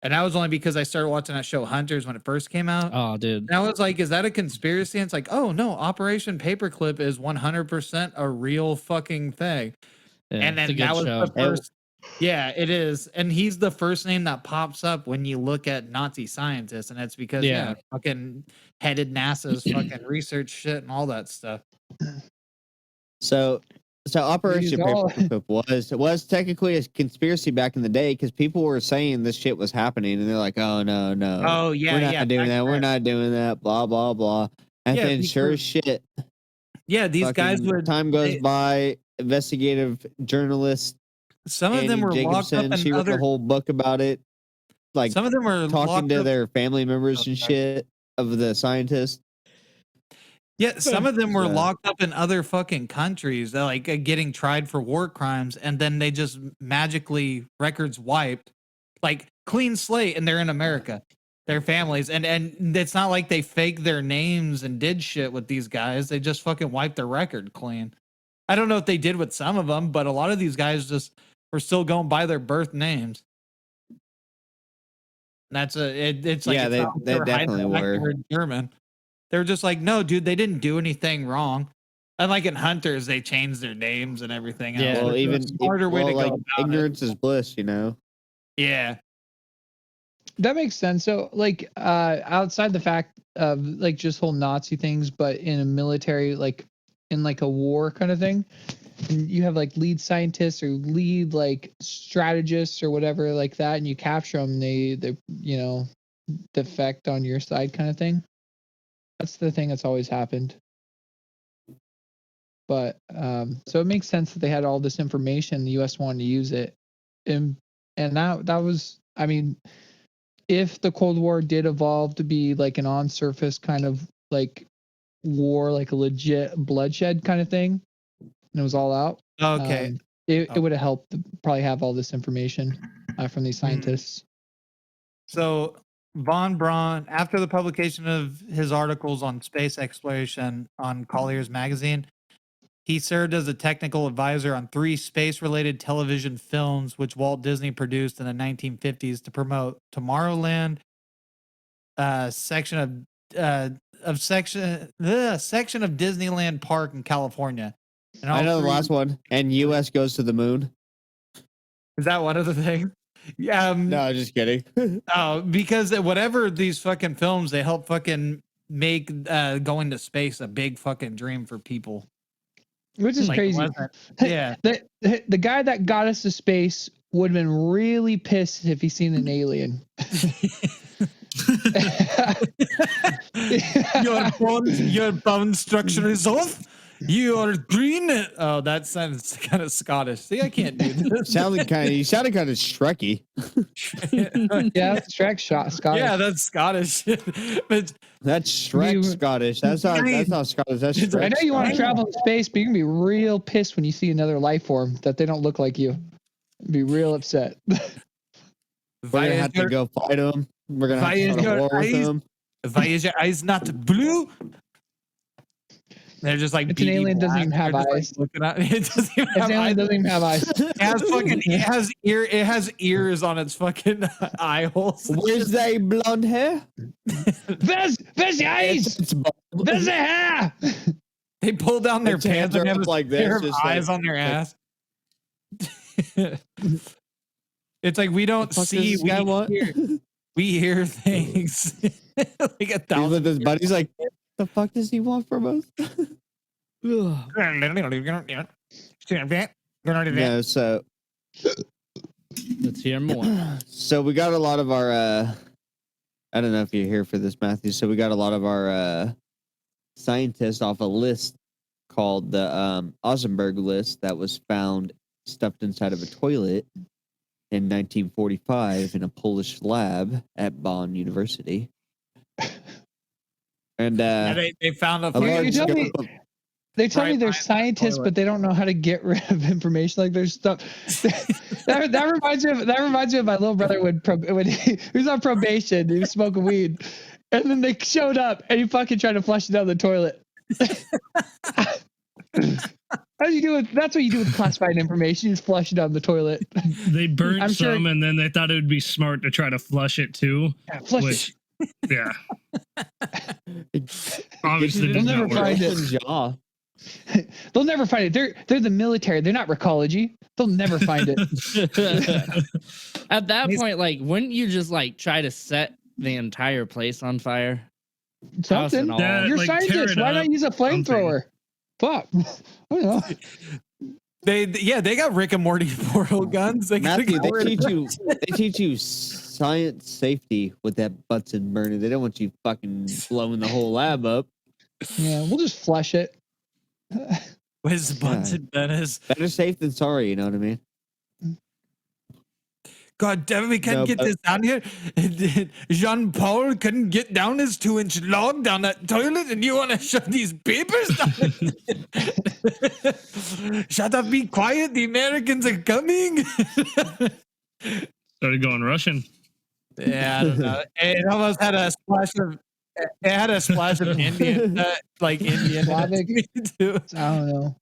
And that was only because I started watching that show Hunters when it first came out.
Oh, dude.
And I was like, is that a conspiracy? And it's like, oh no, Operation Paperclip is 100% a real fucking thing.
Yeah,
and then that was the first. Yeah, it is. And he's the first name that pops up when you look at Nazi scientists. And it's because, fucking headed NASA's fucking research shit and all that stuff.
So Operation Paperclip was technically a conspiracy back in the day because people were saying this shit was happening, and they're like, "Oh no,
oh yeah,
we're not doing that. We're not doing that." Blah blah blah. And then sure as shit,
these guys would.
Time goes by. Investigative journalist.
Some of them were locked up in
She wrote a whole book about it. Like
some of them were
talking to their family members and shit of the scientists.
Yeah, some of them were locked up in other fucking countries, like getting tried for war crimes, and then they just magically records wiped, like clean slate, and they're in America, their families, and it's not like they faked their names and did shit with these guys. They just fucking wiped their record clean. I don't know if they did with some of them, but a lot of these guys just were still going by their birth names. That's it's like
they definitely were
German. They were just like, no, dude, they didn't do anything wrong. And like in Hunters, they changed their names and everything.
Yeah, well, even smarter way to go. Ignorance is bliss, you know.
Yeah,
that makes sense. So, like, outside the fact of like just whole Nazi things, but in a military, like in like a war kind of thing, and you have like lead scientists or lead like strategists or whatever like that, and you capture them, they defect on your side kind of thing. That's the thing that's always happened. But so it makes sense that they had all this information. The U.S. wanted to use it, and that was, I mean, if the Cold War did evolve to be like an on-surface kind of like war, like a legit bloodshed kind of thing, and it was all out,
Okay.
it would have helped probably have all this information from these scientists.
So Von Braun, after the publication of his articles on space exploration on Collier's magazine, he served as a technical advisor on 3 space-related television films, which Walt Disney produced in the 1950s to promote Tomorrowland, section of Disneyland Park in California. And
I
all
know the
3
last one. And U.S. goes to the moon.
Is that one of the things? Yeah.
No, just kidding.
Oh, because whatever these fucking films, they help fucking make going to space a big fucking dream for people.
Which is
Like,
crazy.
wasn't- Yeah.
The guy that got us to space would have been really pissed if he seen an alien.
Your bone structure is off. You are green. Oh, that sounds kind of Scottish. See, I can't do this.
You sounded kind of Shrekky.
Yeah, that's Shrek shot Scottish.
Yeah, that's Scottish. But
That's Shrek Scottish. That's not Scottish. That's Shrek.
I know you want to
Scottish.
travel in space, but you're gonna be real pissed when you see another life form that they don't look like you. Be real upset.
We're gonna have to go fight them. We're gonna have to go to war with them.
Why is your eyes not blue? They're just like
It's an alien, doesn't even have eyes.
Looking at it doesn't even
It's
have
an alien,
eyes.
doesn't even have eyes.
It has ears on its fucking eye holes.
Where's the blonde hair?
Where's the eyes? Where's the hair?
They pull down their
Its hands
pants and
are
have
up
a
like
pair
this,
of
just
eyes
like-
on their ass. It's like we don't
Fuck
see,
does this guy want?
we hear things. Like a
He's with
thousand.
his buddies like, the fuck does he want from us? No, so
Let's hear more.
so we got a lot of our I don't know if you're here for this, Matthew. So we got a lot of our scientists off a list called the Ozenberg list that was found stuffed inside of a toilet in 1945 in a Polish lab at Bonn University. And
They found a
a
You
large
tell me-
scope of-
They tell
Right
me they're
behind the
scientists,
toilet.
but they don't know how to get rid of information. Like there's stuff that reminds me of my little brother when he was on probation. He was smoking weed, and then they showed up and he fucking tried to flush it down the toilet. How do you do it? That's what you do with classified information. You just flush it down the toilet.
They burnt
I'm sure-
some, and then they thought it would be smart to try to flush it too.
Yeah, flush
Which, yeah,
It
obviously
They'll
did
never
not work.
find it.
open jaw.
it. They'll never find it. They're the military. They're not recology. They'll never find it.
At that point, like, wouldn't you just like try to set the entire place on fire? House and
Something.
all.
Yeah,
You're
like, tear
scientists.
it
Why
up,
not use a flamethrower? Fuck. I don't know.
They got Rick and Morty portal guns. They gotta
Matthew,
get rid of
they teach you science safety with that Bunsen burner. They don't want you fucking blowing the whole lab up.
Yeah, we'll just flush it.
with Bunsen burners.
Better safe than sorry, you know what I mean?
God damn it, we can't
No,
get
but-
this down here. Jean Paul couldn't get down his 2-inch log down that toilet, and you want to shove these papers down it? Shut up, be quiet. The Americans are coming.
Started going Russian.
Yeah, I don't know. It almost had a splash of. It had a splash of Indian, like Indian.
Slavic.
Me too.
I don't know.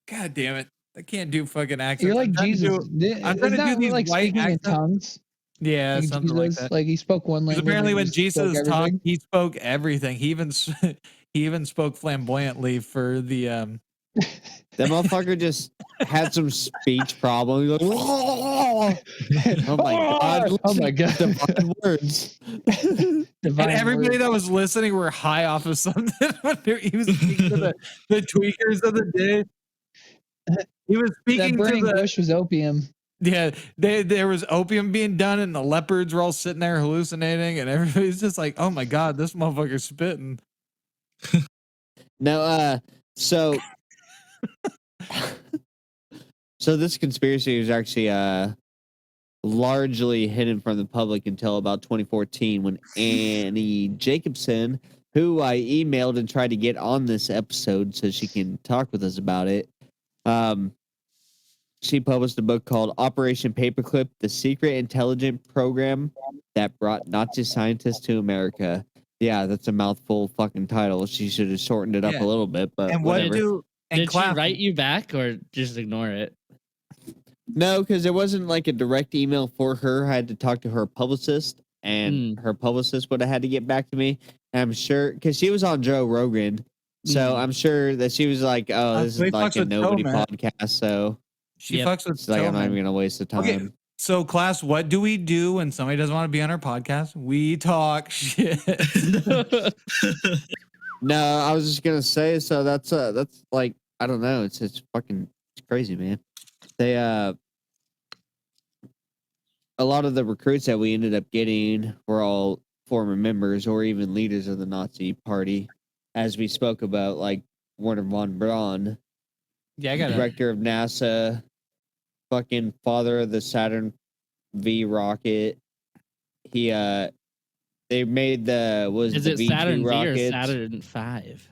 God damn it! I can't do fucking accents.
You're like
I'm trying to
Jesus.
do- I'm trying to do these
like
white
speaking in
accents.
tongues.
Yeah,
Like
something like
Jesus,
that.
like he spoke one
'Cause
language.
apparently,
and
when
he spoke
Jesus talked,
everything.
he spoke everything. He even spoke flamboyantly for the
That motherfucker just had some speech problem. He's like, oh my god!
Oh my god!
Divine words.
Divine
and everybody
word.
that was listening were high off of something when he was speaking to the tweakers of the day. He was
That
speaking to
burning
the
bush was opium.
yeah. There was opium being done, and the leopards were all sitting there hallucinating, and everybody's just like, "Oh my god, this motherfucker's spitting."
No, so so this conspiracy is actually largely hidden from the public until about 2014 when Annie Jacobson, who I emailed and tried to get on this episode so she can talk with us about it, she published a book called Operation Paperclip, the secret intelligence program that brought Nazi scientists to America. Yeah, that's a mouthful fucking title. She should have shortened it up
Yeah.
a little bit, but
And what
whatever.
do and
Did she
class,
write you back or just ignore it?
No, because it wasn't like a direct email for her. I had to talk to her publicist, and her publicist would have had to get back to me. And I'm sure because she was on Joe Rogan, so I'm sure that she was like, "Oh, this
so he
is like
fucks
a
with
nobody
Toe, man.
podcast." So
she
Yep.
fucks with
it's like I'm not
Toe,
even
man.
gonna waste the time.
Okay, so class, what do we do when somebody doesn't want to be on our podcast? We talk shit.
No, I was just gonna say. So that's like I don't know. It's fucking it's crazy, man. They a lot of the recruits that we ended up getting were all former members or even leaders of the Nazi party, as we spoke about, like Werner von Braun,
Yeah, I got it.
director of NASA, fucking father of the Saturn V rocket. He they made the
Is
the
it
V2
Saturn V or
rockets.
Saturn 5?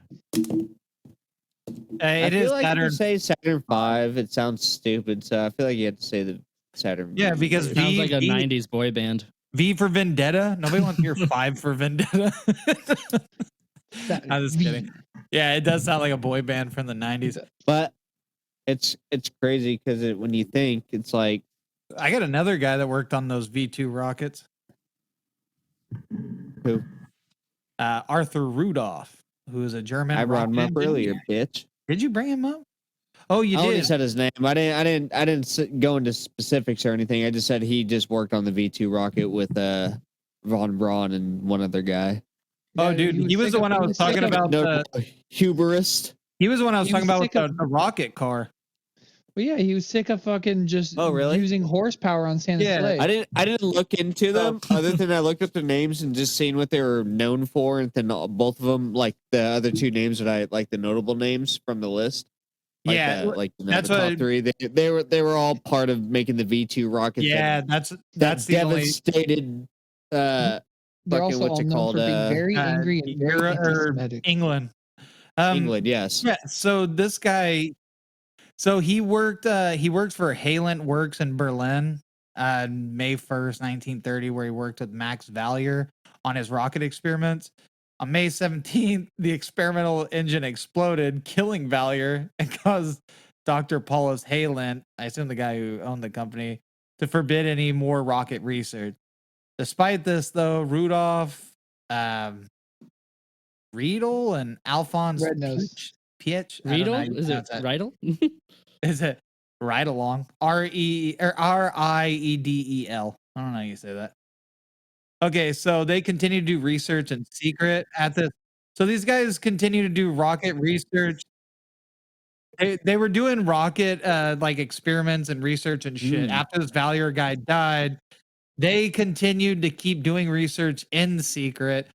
I
It
feel
is
like
Saturn.
if you say Saturn 5, it sounds stupid, so I feel like you have to say the Saturn.
Yeah, because
V.
Sounds like a
V-
90s boy band.
V for Vendetta. Nobody wants to hear 5 for Vendetta. I'm just kidding. Yeah, it does sound like a boy band from the 90s.
But it's crazy because when you think it's like
I got another guy that worked on those V2 rockets.
who
Arthur Rudolph, who is a German.
I brought him
rocket
up earlier,
engineer.
bitch.
Did you bring him up? Oh, you
I only
did.
said his name. I didn't go into specifics or anything. I just said he just worked on the V2 rocket with von Braun and one other guy.
Oh, dude, he was the one I was talking about.
No, Huberist.
He was the one I was
He
talking
was
about with
sick of-
the rocket car.
Well, yeah, he was sick of fucking just
Oh, really?
using horsepower on Santa's
Yeah.
sleigh.
I didn't look into them other than I looked up their names and just seen what they were known for, and then both of them, like the other two names that I like, the notable names from the list. Like
Yeah,
like
that's
the top
what-
three. They were all part of making the V2 rockets.
Yeah, that's
that
the only.
devastated.
They're
fucking
also
what's
all
it
known
called?
for being very angry and very
Europe or
anti-Semitic.
England.
England, yes.
Yeah. So this guy, so he worked for Halent Works in Berlin, May 1st, 1930, where he worked with Max Valier on his rocket experiments. On May 17th, the experimental engine exploded, killing Valier and caused Dr. Paulus Halent, I assume the guy who owned the company, to forbid any more rocket research. Despite this, though, Rudolph, Riedel and Alphonse
Red nose.
Pietsch. I don't know how
Riedel?
you
Is it
pronounce that.
Riedel?
Is it right along? Riedel. I don't know how you say that. Okay, so they continue to do research in secret at this. So these guys continue to do rocket research. They were doing rocket like experiments and research and shit. After this Valier guy died, they continued to keep doing research in secret.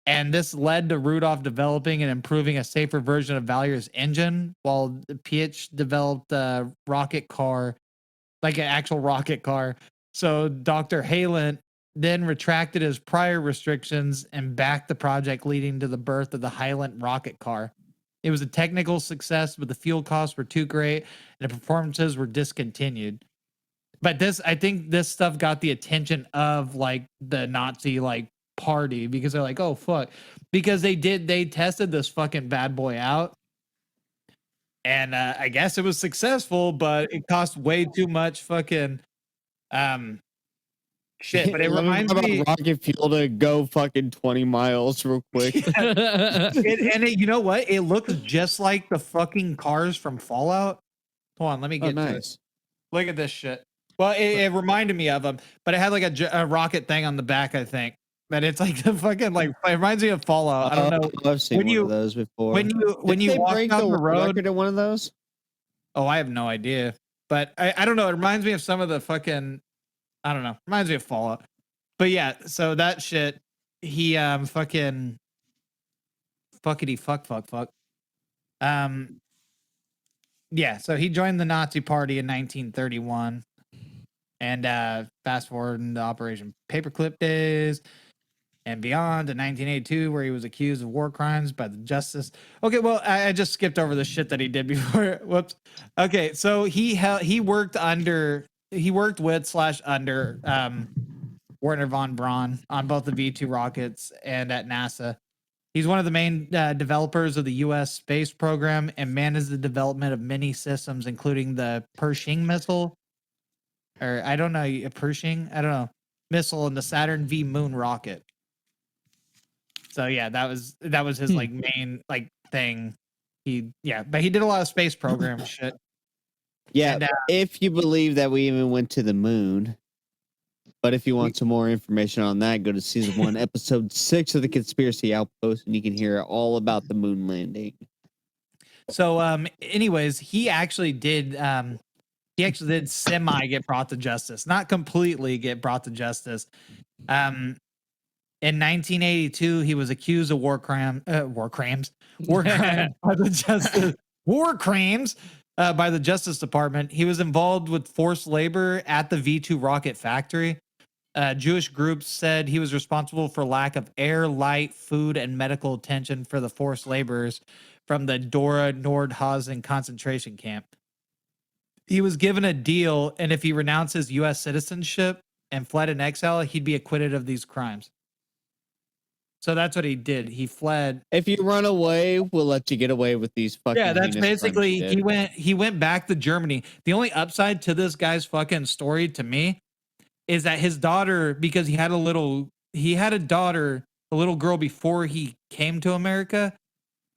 And this led to Rudolph developing and improving a safer version of Valier's engine, while Pietsch developed a rocket car, like an actual rocket car. So Dr. Halent then retracted his prior restrictions and backed the project, leading to the birth of the Halent rocket car. It was a technical success, but the fuel costs were too great and the performances were discontinued. But I think this stuff got the attention of like the Nazi like party, because they're like, oh fuck, because they tested this fucking bad boy out, and I guess it was successful, but it cost way too much fucking shit. But it
Let
reminds
about
me,
rocket fuel to go fucking 20 miles real quick.
you know what? It looks just like the fucking cars from Fallout. Hold on, let me
Oh,
get to it.
nice.
Look at this shit. Well, it reminded me of them, but it had like a rocket thing on the back, I think. But it's like the fucking like it reminds me of Fallout. I don't know.
I've seen
When
one
you-
of those before.
When
Did
you
they
walk
break
down the road,
record in one of those?
oh, I have no idea. But I don't know. It reminds me of some of the fucking, I don't know. Reminds me of Fallout. But yeah, so that shit, he fucking fuckity fuck. Yeah, so he joined the Nazi party in 1931. And fast forward into Operation Paperclip days and beyond to 1982, where he was accused of war crimes by the justice. Okay, well, I just skipped over the shit that he did before. Whoops. Okay, so he worked with / under Werner von Braun on both the V2 rockets and at NASA. He's one of the main developers of the U.S. space program and managed the development of many systems, including the Pershing missile, or I don't know, Pershing, I don't know, missile, and the Saturn V moon rocket. So yeah, that was his like main like thing. But he did a lot of space program shit.
Yeah,
And,
if you believe that we even went to the moon. But if you want some more information on that, go to season 1, episode 6 of the Conspiracy Outpost, and you can hear all about the moon landing.
So, anyways, he actually did semi get brought to justice, not completely get brought to justice. In 1982, he was accused of war crimes by the Justice Department. He was involved with forced labor at the V2 rocket factory. Jewish groups said he was responsible for lack of air, light, food, and medical attention for the forced laborers from the Dora Nordhausen concentration camp. He was given a deal, and if he renounced his U.S. citizenship and fled in exile, he'd be acquitted of these crimes. So that's what he did. He fled.
If you run away, we'll let you get away with these fucking.
Yeah, that's
heinous
basically
crimes,
he went back to Germany. The only upside to this guy's fucking story to me is that his daughter, because he had a little girl before he came to America.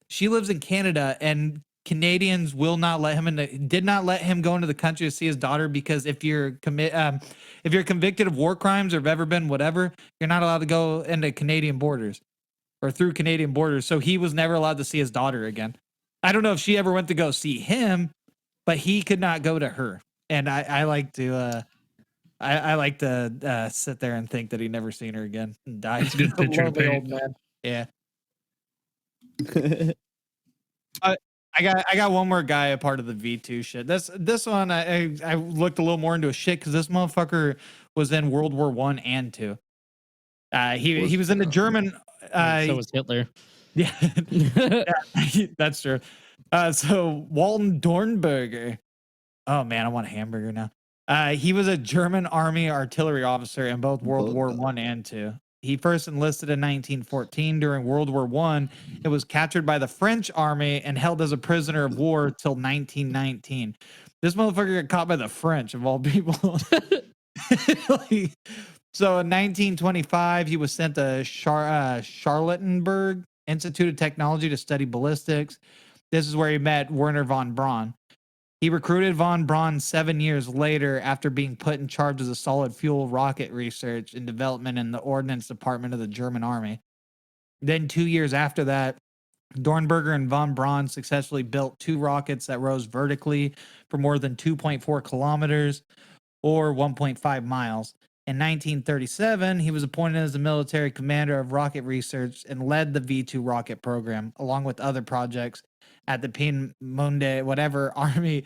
She lives in Canada, and Canadians did not let him go into the country to see his daughter, because if you're convicted of war crimes or have ever been whatever, you're not allowed to go into Canadian borders or through Canadian borders. So he was never allowed to see his daughter again. I don't know if she ever went to go see him, but he could not go to her. And I like to sit there and think that he never seen her again and died.
It's a good picture to paint.
Old man. Yeah. I got one more guy a part of the V2 shit. This one I looked a little more into his shit because this motherfucker was in World War I and II. He was in the German.
So was Hitler.
Yeah, that's true. So Walton Dornberger. Oh man, I want a hamburger now. He was a German army artillery officer in both World War I and II. He first enlisted in 1914 during World War I. It was captured by the French army and held as a prisoner of war till 1919. This motherfucker got caught by the French, of all people. So in 1925, he was sent to Charlottenburg Institute of Technology to study ballistics. This is where he met Werner von Braun. He recruited von Braun 7 years later after being put in charge of the solid fuel rocket research and development in the Ordnance Department of the German Army. Then 2 years after that, Dornberger and von Braun successfully built 2 rockets that rose vertically for more than 2.4 kilometers or 1.5 miles. In 1937, he was appointed as the military commander of rocket research and led the V2 rocket program, along with other projects at the Peenemünde, whatever, Army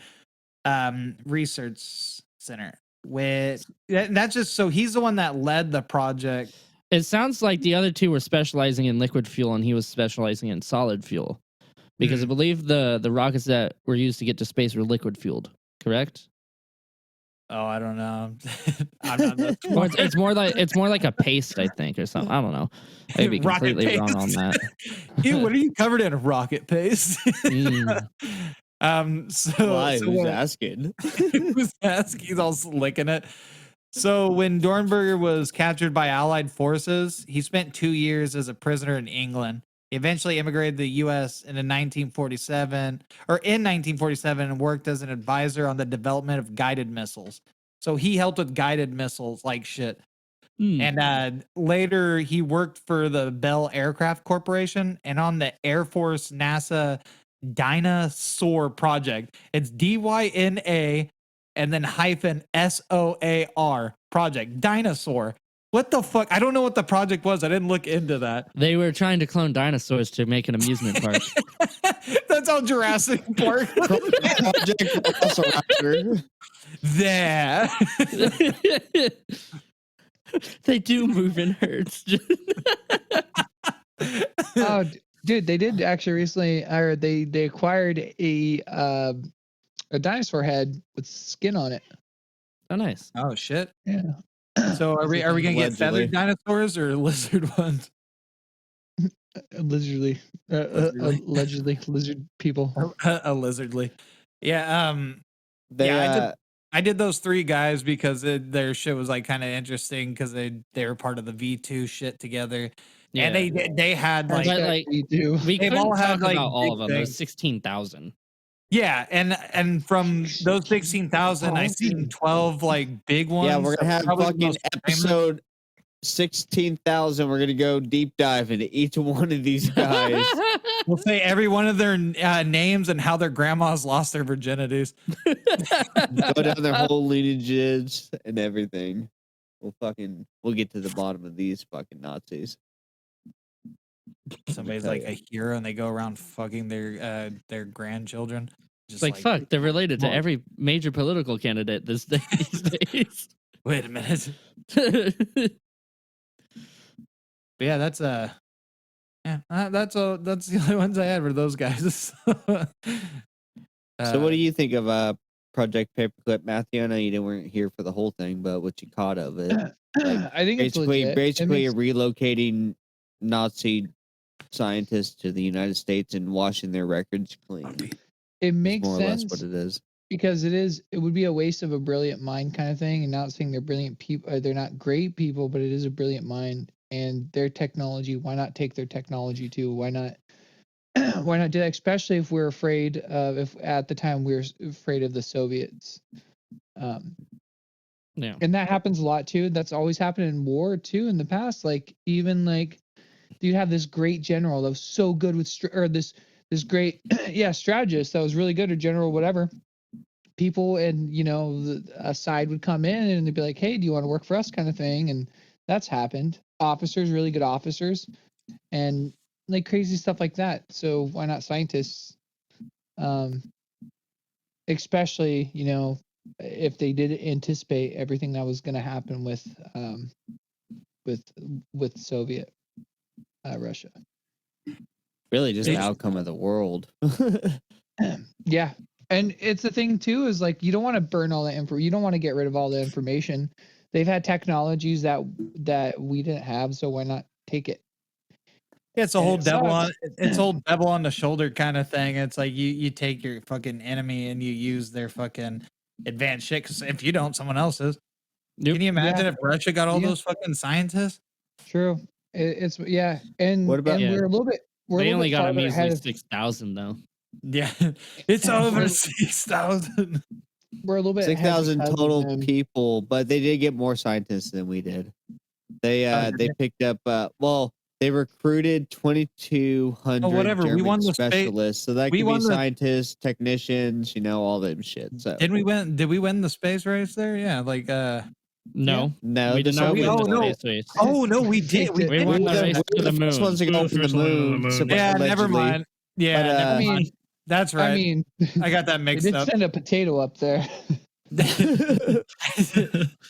Research Center. That's just so he's the one that led the project.
It sounds like the other two were specializing in liquid fuel and he was specializing in solid fuel. Because I believe the rockets that were used to get to space were liquid fueled, correct?
Oh, I don't know. I'm not
Or it's more like a paste, I think, or something. I don't know. I'd be completely wrong on that.
Ew, what are you covered in? Rocket paste?
Mm.
Why? Who's asking?
Who's asking? He's all licking it. So when Dornberger was captured by Allied forces, he spent 2 years as a prisoner in England. He eventually immigrated to the U.S. in 1947, and worked as an advisor on the development of guided missiles. So he helped with guided missiles like shit. And later he worked for the Bell Aircraft Corporation and on the Air Force NASA Dyna-Soar project. It's DYNA and then -SOAR project. Dyna-Soar. What the fuck? I don't know what the project was. I didn't look into that.
They were trying to clone dinosaurs to make an amusement park.
That's all Jurassic Park. There.
They do move in herds.
Oh, dude, they did actually recently, or they acquired a dinosaur head with skin on it.
Oh, nice.
Oh shit.
Yeah.
So are we gonna get
Allegedly.
feathered dinosaurs or lizard ones?
Lizardly.
Lizardly.
Allegedly, lizard people.
A lizardly. Yeah.
They
I did those 3 guys because their shit was like kind of interesting because they were part of the V2 shit together, and they had
But,
like
like,
we do.
we
They've
couldn't
all had,
talk
like,
about all of
big
them. There's
things.
16,000.
yeah, and from those 16,000, I seen 12 like big ones.
yeah, we're gonna have
Probably the
fucking
most famous.
episode 16,000. We're gonna go deep dive into each one of these guys.
We'll say every one of their names and how their grandmas lost their virginities.
Go down their whole lineages and everything. We'll get to the bottom of these fucking Nazis.
Somebody's like a hero and they go around fucking their grandchildren. Just
Like, fuck, they're related to
come on.
every major political candidate these days.
Wait a minute. But yeah, that's that's the only ones I had for those guys.
So what do you think of Project Paperclip, Matthew? I know you weren't here for the whole thing, but what you caught of it? Like,
I think it's legit.
basically relocating Nazi scientists to the United States and washing their records clean.
It makes
More or less
sense
what it is.
because it would be a waste of a brilliant mind kind of thing. And not saying they're brilliant people, they're not great people, but it is a brilliant mind and their technology. Why not take their technology too? Why not? Why not do that? Especially if we're afraid of, if at the time we were afraid of the Soviets.
Yeah.
And that happens a lot too. That's always happened in war too in the past. Like even like you have this great general that was so good with this great strategist that was really good, or general whatever. People and a side would come in and they'd be like, hey, do you want to work for us kind of thing? And that's happened. Officers, really good officers, and like crazy stuff like that. So why not scientists? Especially if they did anticipate everything that was going to happen with Soviet Russia.
Really, just the outcome of the world.
Yeah, and it's the thing too is like you don't want to burn all that info. You don't want to get rid of all the information. They've had technologies that we didn't have, so why not take it?
Yeah, it's a whole devil on the shoulder kind of thing. It's like you take your fucking enemy and you use their fucking advanced shit. Because if you don't, someone else is.
Yep.
Can you imagine if Russia got all those fucking scientists?
True. And
What about-
and we're a little bit.
They only got a
farther ahead
measly
of-
6,000 though.
Yeah, it's over 6,000.
We're a little bit ahead of
6,000
them.
total people, but they did get more scientists than we did. They picked up they recruited 2,200
whatever.
German
We won the
specialists, so that
we
could
won
be
the-
scientists, technicians, all them shit. So
Did we win the space race there? Yeah, like
No.
no,
We did not win the
no.
space race.
Oh no, we did.
We
We won the race to the
first
moon.
ones to go
We were
to
the
the
first one to the
moon.
moon.
Yeah, never
allegedly.
mind. Yeah,
But,
never
I mean,
mind. That's right.
I mean,
I got that
they
mixed
did
up.
send a potato up there.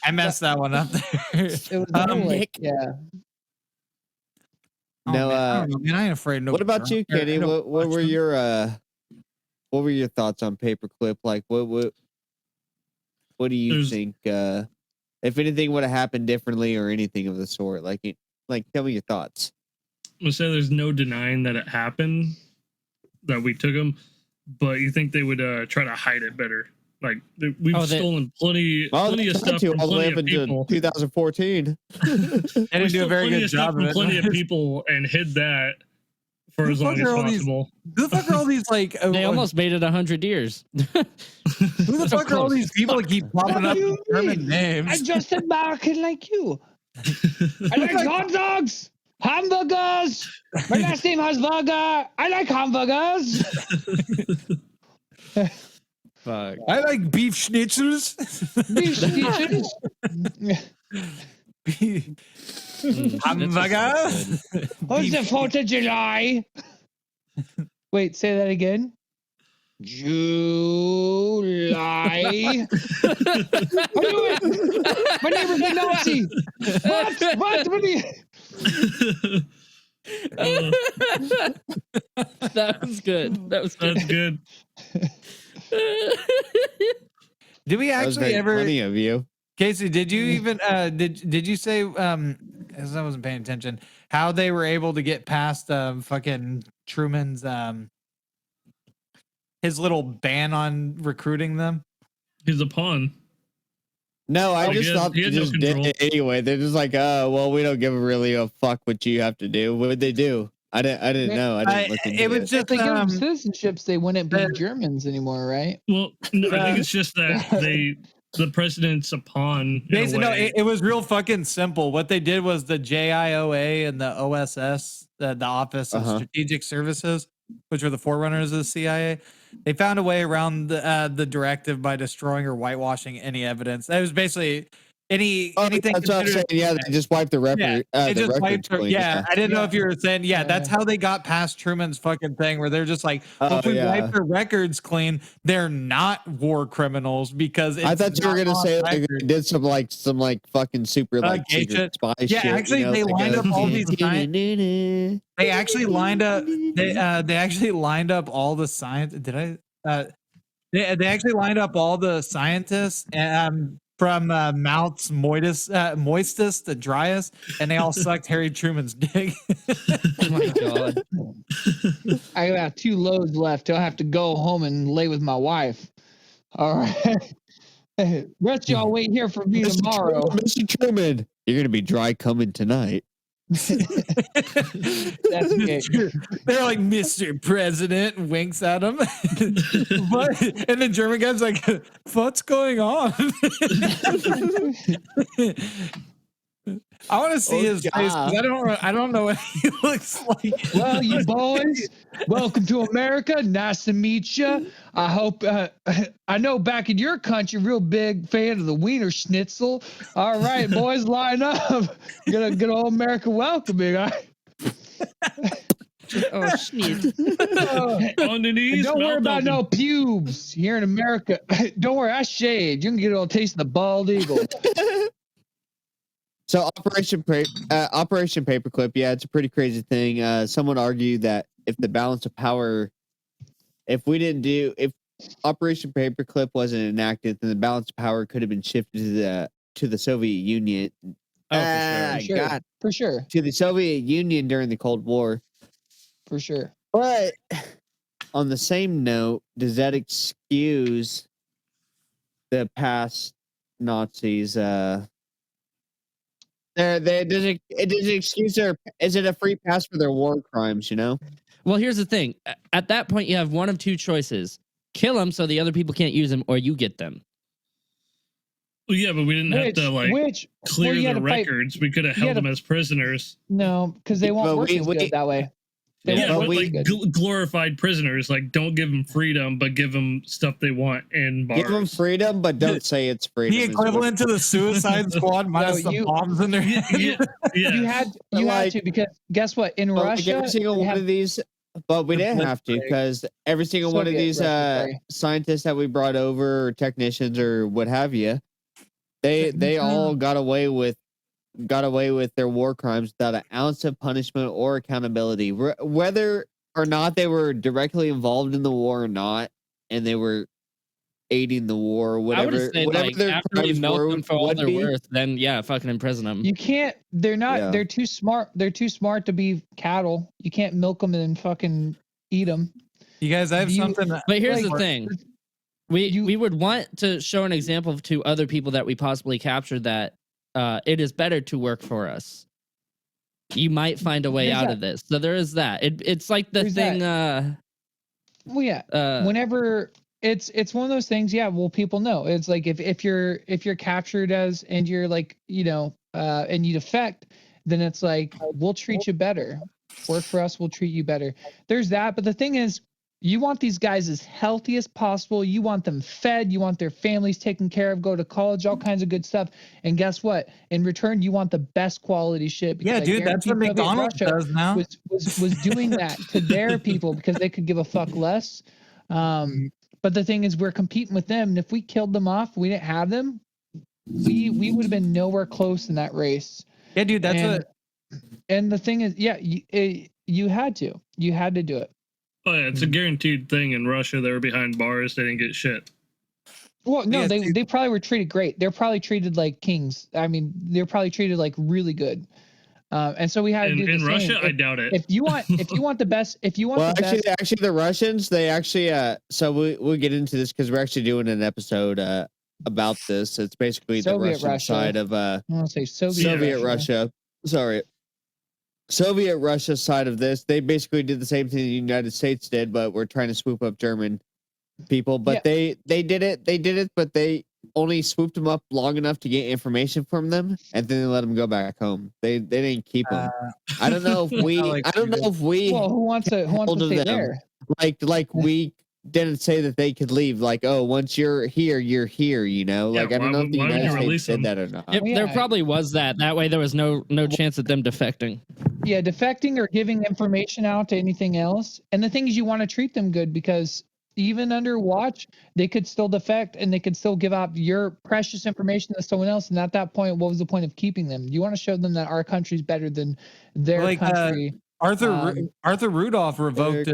I messed that one up there.
It was yeah.
No,
man, I don't know, man, I ain't afraid.
What about you, Kenny? What were your thoughts on Paperclip? Like, what do you think? If anything would have happened differently or anything of the sort, like tell me your thoughts.
I'm gonna say there's no denying that it happened, that we took them, but you think they would try to hide it better? Like we've stolen plenty of stuff from
all the way
plenty
up
of
into
people.
2014.
They didn't do a very good job of it.
Plenty of people and hid that for as long as possible.
Who the fuck are all these like?
They almost made it 100 years.
Who the
So
fuck are all
close.
these people that keep popping up with German names?
I'm just American like you. I like hot dogs, hamburgers. My last name has burger. I like hamburgers.
Fuck.
I like beef schnitzels.
Beef stitches.
Hamburger.
What's the 4th of July? Wait, say that again. July. I knew it. My neighbor's a Nazi. What? What are you?
That was good. That's
good.
Did we actually ever?
Funny of you,
Casey, did you even did you say as I wasn't paying attention how they were able to get past fucking Truman's his little ban on recruiting them?
He's a pawn.
No, I just thought
he
they
had no
just did
control.
it anyway. They're just like, well, we don't give really a fuck what you have to do. What would they do? I didn't know. I didn't look into
It was
it.
just
If they give them citizenships, they wouldn't be Germans anymore, right?
Well, no, I think it's just that the president's a pawn.
Basically, no, it was real fucking simple. What they did was the JIOA and the OSS, the Office of Strategic Services, which were the forerunners of the CIA. They found a way around the directive by destroying or whitewashing any evidence. That was basically anything.
That's what I'm saying. Yeah, they just wiped the record.
They just
records
wiped.
clean.
I didn't know if you were saying. That's how they got past Truman's fucking thing, where they're just like, well, if we wipe their records clean, they're not war criminals because
I thought you were gonna say like, they did some fucking super secret spy shit.
Yeah, actually, they lined up all these. They actually lined up. They actually lined up all the science. Did I? They actually lined up all the scientists from mouths moistest to driest, and they all sucked Harry Truman's dick.
Oh my god!
I got 2 loads left. I'll have to go home and lay with my wife. All right. Rest y'all wait here for me tomorrow.
Mr. Truman, you're gonna be dry coming tonight.
That's okay.
They're like, Mr. President, winks at him. And the German guy's like, what's going on? I want to see his face. I don't know what he looks like.
Well, you boys, welcome to America. Nice to meet you. I hope I know back in your country, real big fan of the Wiener Schnitzel. All right, boys, line up. Good old America welcoming. All right.
Oh shit!
On the knees.
Don't worry about no pubes here in America. Don't worry, I shaved. You can get a little taste of the bald eagle.
So Operation Paperclip, yeah, it's a pretty crazy thing. Someone argued that if the balance of power, if Operation Paperclip wasn't enacted, then the balance of power could have been shifted to the Soviet Union.
For sure.
To the Soviet Union during the Cold War.
For sure.
But on the same note, does that excuse the past Nazis? Does it excuse is it a free pass for their war crimes, you know?
Well, here's the thing. At that point, you have one of 2 choices. Kill them so the other people can't use them, or you get them.
Well, yeah, but we didn't have to clear the records. We could have held them as prisoners.
No, because they won't work as good that way.
Glorified prisoners. Like, don't give them freedom, but give them stuff they want in bars.
Give them freedom, but don't say it's freedom.
The equivalent to the Suicide Squad minus the bombs in there.
You had to, because guess what? In Russia,
every single one of these, but we didn't have to, because every single one of these scientists that we brought over, or technicians, or what have you, they all got away with their war crimes without an ounce of punishment or accountability, whether or not they were directly involved in the war or not, and they were aiding the war, whatever. Whatever their
after you milk them for all they're worth, then fucking imprison them.
You can't. They're not. Yeah. They're too smart. They're too smart to be cattle. You can't milk them and fucking eat them.
You guys, I have something.
But here's the thing. We would want to show an example to other people that we possibly captured that it is better to work for us. You might find a way out of this. So there is that. It's like the thing.
Whenever it's one of those things. Yeah. Well, people know. It's like if you're captured and you're like, and you defect, then it's like, we'll treat you better. Work for us. We'll treat you better. There's that. But the thing is, you want these guys as healthy as possible. You want them fed. You want their families taken care of, go to college, all kinds of good stuff. And guess what? In return, you want the best quality shit.
Yeah, dude, that's what McDonald's does now.
Was doing that to their people because they could give a fuck less. But the thing is, we're competing with them, and if we killed them off, we didn't have them, we would have been nowhere close in that race.
Yeah, dude,
and the thing is, yeah, you had to do it.
Oh yeah, it's a guaranteed thing in Russia. They were behind bars. They didn't get shit.
Well, no, they probably were treated great. They're probably treated like kings. I mean, they're probably treated like really good. And so we had to do the
in
same.
Russia. I doubt it.
If you want the best,
actually, the Russians, they actually, so we'll get into this because we're actually doing an episode about this. It's basically
Soviet
the Russian
Russia.
side of
I want to say
Soviet Russia. Sorry. Soviet Russia side of this, they basically did the same thing the United States did, but we're trying to swoop up German people. But they did it, but they only swooped them up long enough to get information from them, and then they let them go back home. They didn't keep them. I don't know if we.
Well, who wants to stay there?
Like we didn't say that they could leave. Like, oh, once you're here, you're here. You know, like I don't know if the United States did that or not.
There probably was that. That way, there was no chance of them defecting.
Yeah, defecting or giving information out to anything else. And the thing is, you want to treat them good because even under watch, they could still defect and they could still give out your precious information to someone else. And at that point, what was the point of keeping them? You want to show them that our country's better than their country.
Arthur Rudolph revoked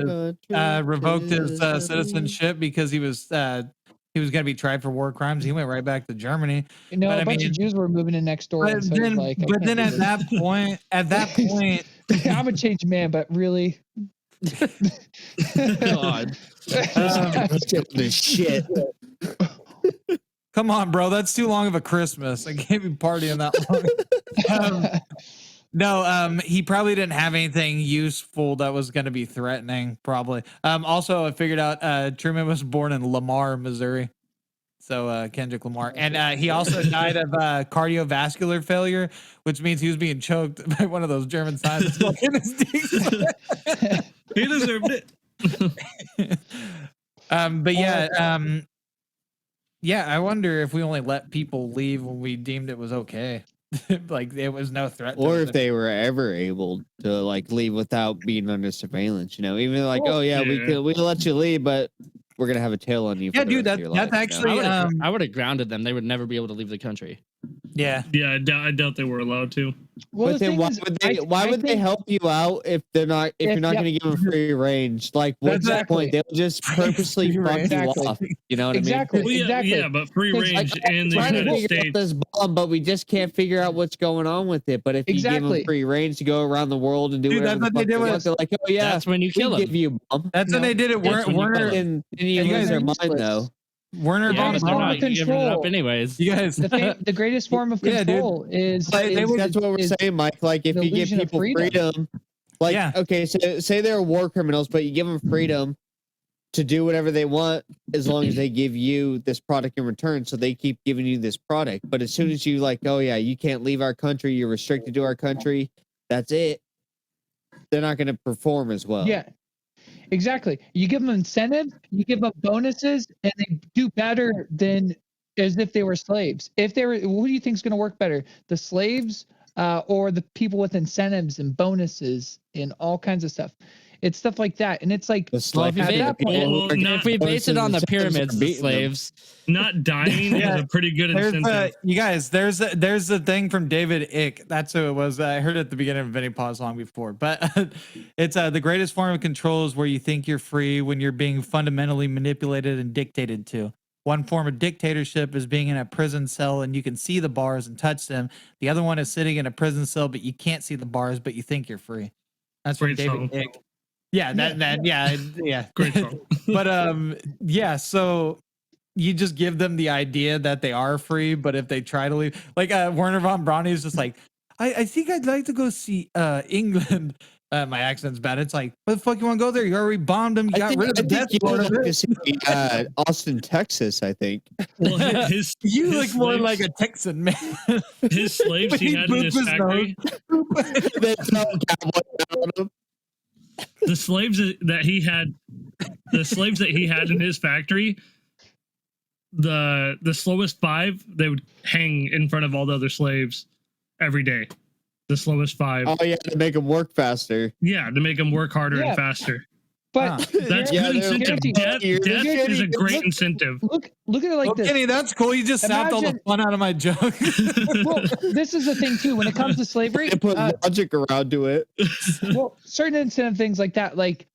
his citizenship because he was going to be tried for war crimes. He went right back to Germany.
You know, a bunch of Jews were moving in next door.
But then at that point,
I'm a changed man, but really.
God. This shit.
Come on, bro. That's too long of a Christmas. I can't be partying that long. He probably didn't have anything useful that was going to be threatening, probably. Also, I figured out Truman was born in Lamar, Missouri. So Kendrick Lamar. And he also died of cardiovascular failure, which means he was being choked by one of those German scientists.
He deserved it.
But I wonder if we only let people leave when we deemed it was okay. Like there was no threat.
Or if they were ever able to like leave without being under surveillance, you know, even like, we let you leave, but we're gonna have a tail on you.
Yeah, dude, that's actually.
I would have grounded them. They would never be able to leave the country.
Yeah.
I doubt they were allowed to.
Well,
but then why would they help you out if you're not going to give them free range? Like what's the point? They'll just purposely fuck you off. You know what I mean?
Well, yeah, but free range in the United States.
This bomb, but we just can't figure out what's going on with it. But if you give them free range to go around the world and do whatever the fuck they want, they're like, oh yeah,
that's when you kill them.
Give you a bomb.
That's when they did it. Werner,
and you lose their mind though.
Werner von Braun
control. Anyways,
you guys,
the greatest form of control is.
That's what we're saying, Mike. Like if you give people freedom, like okay, so say they're war criminals, but you give them freedom to do whatever they want as long as they give you this product in return. So they keep giving you this product. But as soon as you like, oh yeah, you can't leave our country, you're restricted to our country. That's it. They're not going to perform as well.
Yeah. Exactly. You give them incentive, you give them bonuses, and they do better than as if they were slaves. If they were, who do you think is going to work better, the slaves or the people with incentives and bonuses and all kinds of stuff? It's stuff like that, and it's like
if we base it on the pyramids, the slaves
not dying is a pretty good incentive. You guys, there's the thing from David Icke. That's who it was. I heard it at the beginning of Vinny Pause long before, but it's the greatest form of control is where you think you're free when you're being fundamentally manipulated and dictated to. One form of dictatorship is being in a prison cell and you can see the bars and touch them. The other one is sitting in a prison cell, but you can't see the bars, but you think you're free. That's from David Icke. Yeah, yeah.
Great song.
But so you just give them the idea that they are free, but if they try to leave, like Werner von Braun is just like, I think I'd like to go see England. My accent's bad. It's like, what the fuck you want to go there? You already bombed them. You got rid of the death
squad. Austin, Texas, I think.
Well, you look more like a Texan, man.
His slaves he had in his factory. The slaves that he had in his factory, the slowest 5, they would hang in front of all the other slaves every day. The slowest 5.
Oh yeah, to make them work faster.
Yeah, to make them work harder and faster.
But
That's
Yeah,
good
they're-
incentive.
Guaranteed.
Death is a great
Look-
incentive.
look at it like
Well,
this.
Kenny, that's cool. You just sapped all the
Imagine-
fun out of my joke.
Well, this is the thing too. When it comes to slavery,
They put logic around to it.
well, certain incentive things like that, like,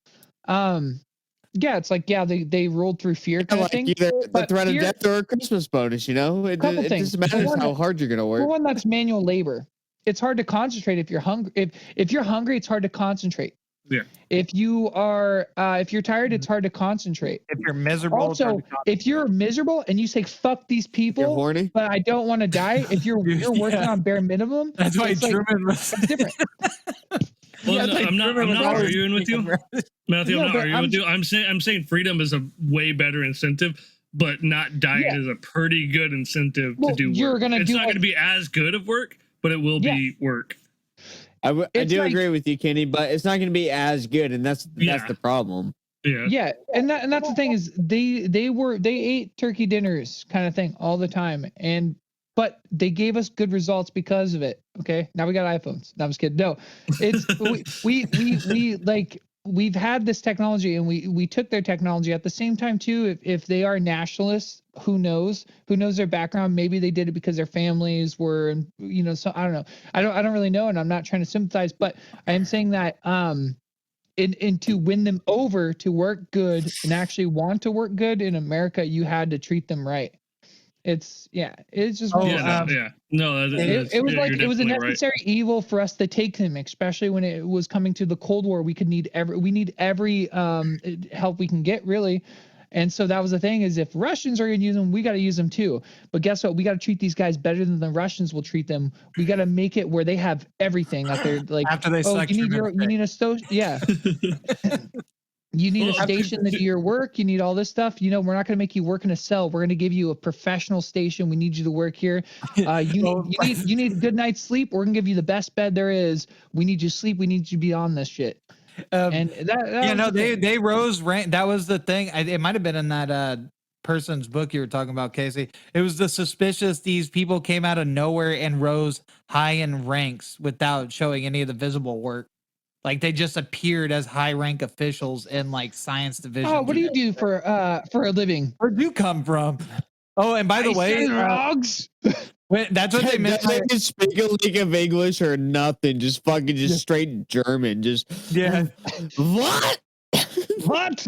yeah, it's like, yeah, they rolled through fear kind of
Like
thing.
either the
But
threat of
fear-
death or a Christmas bonus, you know? It
Couple
just
things.
matters
For one,
how hard you're gonna
For
work.
one, that's manual labor. It's hard to concentrate if you're hungry. If you're hungry, it's hard to concentrate.
Yeah.
If you are, if you're tired, it's hard to concentrate.
If you're miserable, it's hard
Also,
to concentrate.
if you're miserable and you say "fuck these
You're
people,"
horny.
but I don't want to die, if you're working
Yeah.
on bare minimum,
That's why
it's like,
Truman was
it's different.
Well,
Yeah,
no,
like
I'm not
Truman was always
arguing with you,
thinking,
Matthew.
No,
I'm not
but
arguing with you. I'm saying freedom is a way better incentive, but not dying
Yeah.
is a pretty good incentive
Well,
to do work.
you're gonna
It's
do
not
what-
going to be as good of work, but it will be work.
I
It's
do
like-
agree with you, Kenny, but it's not gonna be as good, and that's
Yeah.
the problem.
Yeah.
Yeah, and that's the thing is they ate turkey dinners kind of thing all the time, but they gave us good results because of it. Okay, now we got iPhones. No, I'm just kidding. No, it's we like we've had this technology and we took their technology at the same time too. If they are nationalists, who knows their background? Maybe they did it because their families were, you know. So I don't know. I don't really know, and I'm not trying to sympathize, but I am saying that and to win them over to work good and actually want to work good in America, you had to treat them right. It's just one of
Oh,
those-
Yeah, no,
it was like it was a necessary evil for us to take them, especially when it was coming to the Cold War. We need every help we can get, really. And so that was the thing, is if Russians are going to use them, we got to use them too. But guess what? We got to treat these guys better than the Russians will treat them. We got to make it where they have everything out there. Like,
After they
oh,
suck
you
Truman's
need a stove. Yeah. You need a
Well,
station to do your work. You need all this stuff. You know, we're not going to make you work in a cell. We're going to give you a professional station. We need you to work here. You need a good night's sleep. We're going to give you the best bed there is. We need you to sleep. We need you to be on this shit. And that
yeah,
was
no,
the thing.
they rose rank. That was the thing. It might have been in that person's book you were talking about, Casey. It was the suspicious. These people came out of nowhere and rose high in ranks without showing any of the visible work. Like they just appeared as high rank officials in like science division.
Oh, what do you do for a living?
Where'd you come from? Oh, and by the way,
Rogs.
that's what they meant.
They can speak a lick of English or nothing, just fucking straight German. Just
Yeah.
what?
What?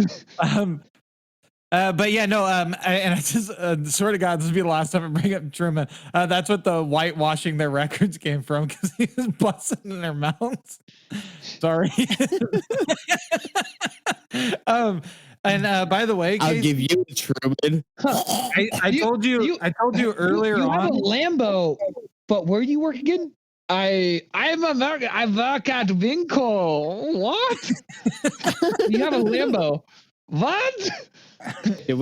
But yeah, no, and I just swear to God, this will be the last time I bring up Truman. That's what the whitewashing their records came from, because he was busting in their mouths. Sorry. And by the way,
I'll
Casey,
give you a Truman.
I told you earlier
you
on.
have a Lambo, but where do you work again? I work at Winkle. What? You have a Lambo. What?
Did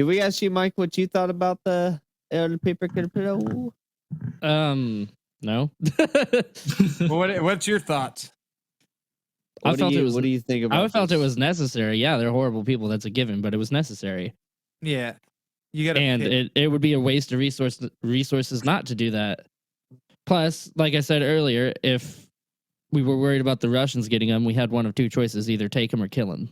we ask you, Mike, what you thought about the Paperclip?
No.
What's your thoughts?
What do you think about?
I felt it
this?
was necessary. Yeah, they're horrible people. That's a given, but it was necessary.
Yeah, you got to.
And it would be a waste of resources not to do that. Plus, like I said earlier, if we were worried about the Russians getting them, we had one of two choices: either take them or kill them.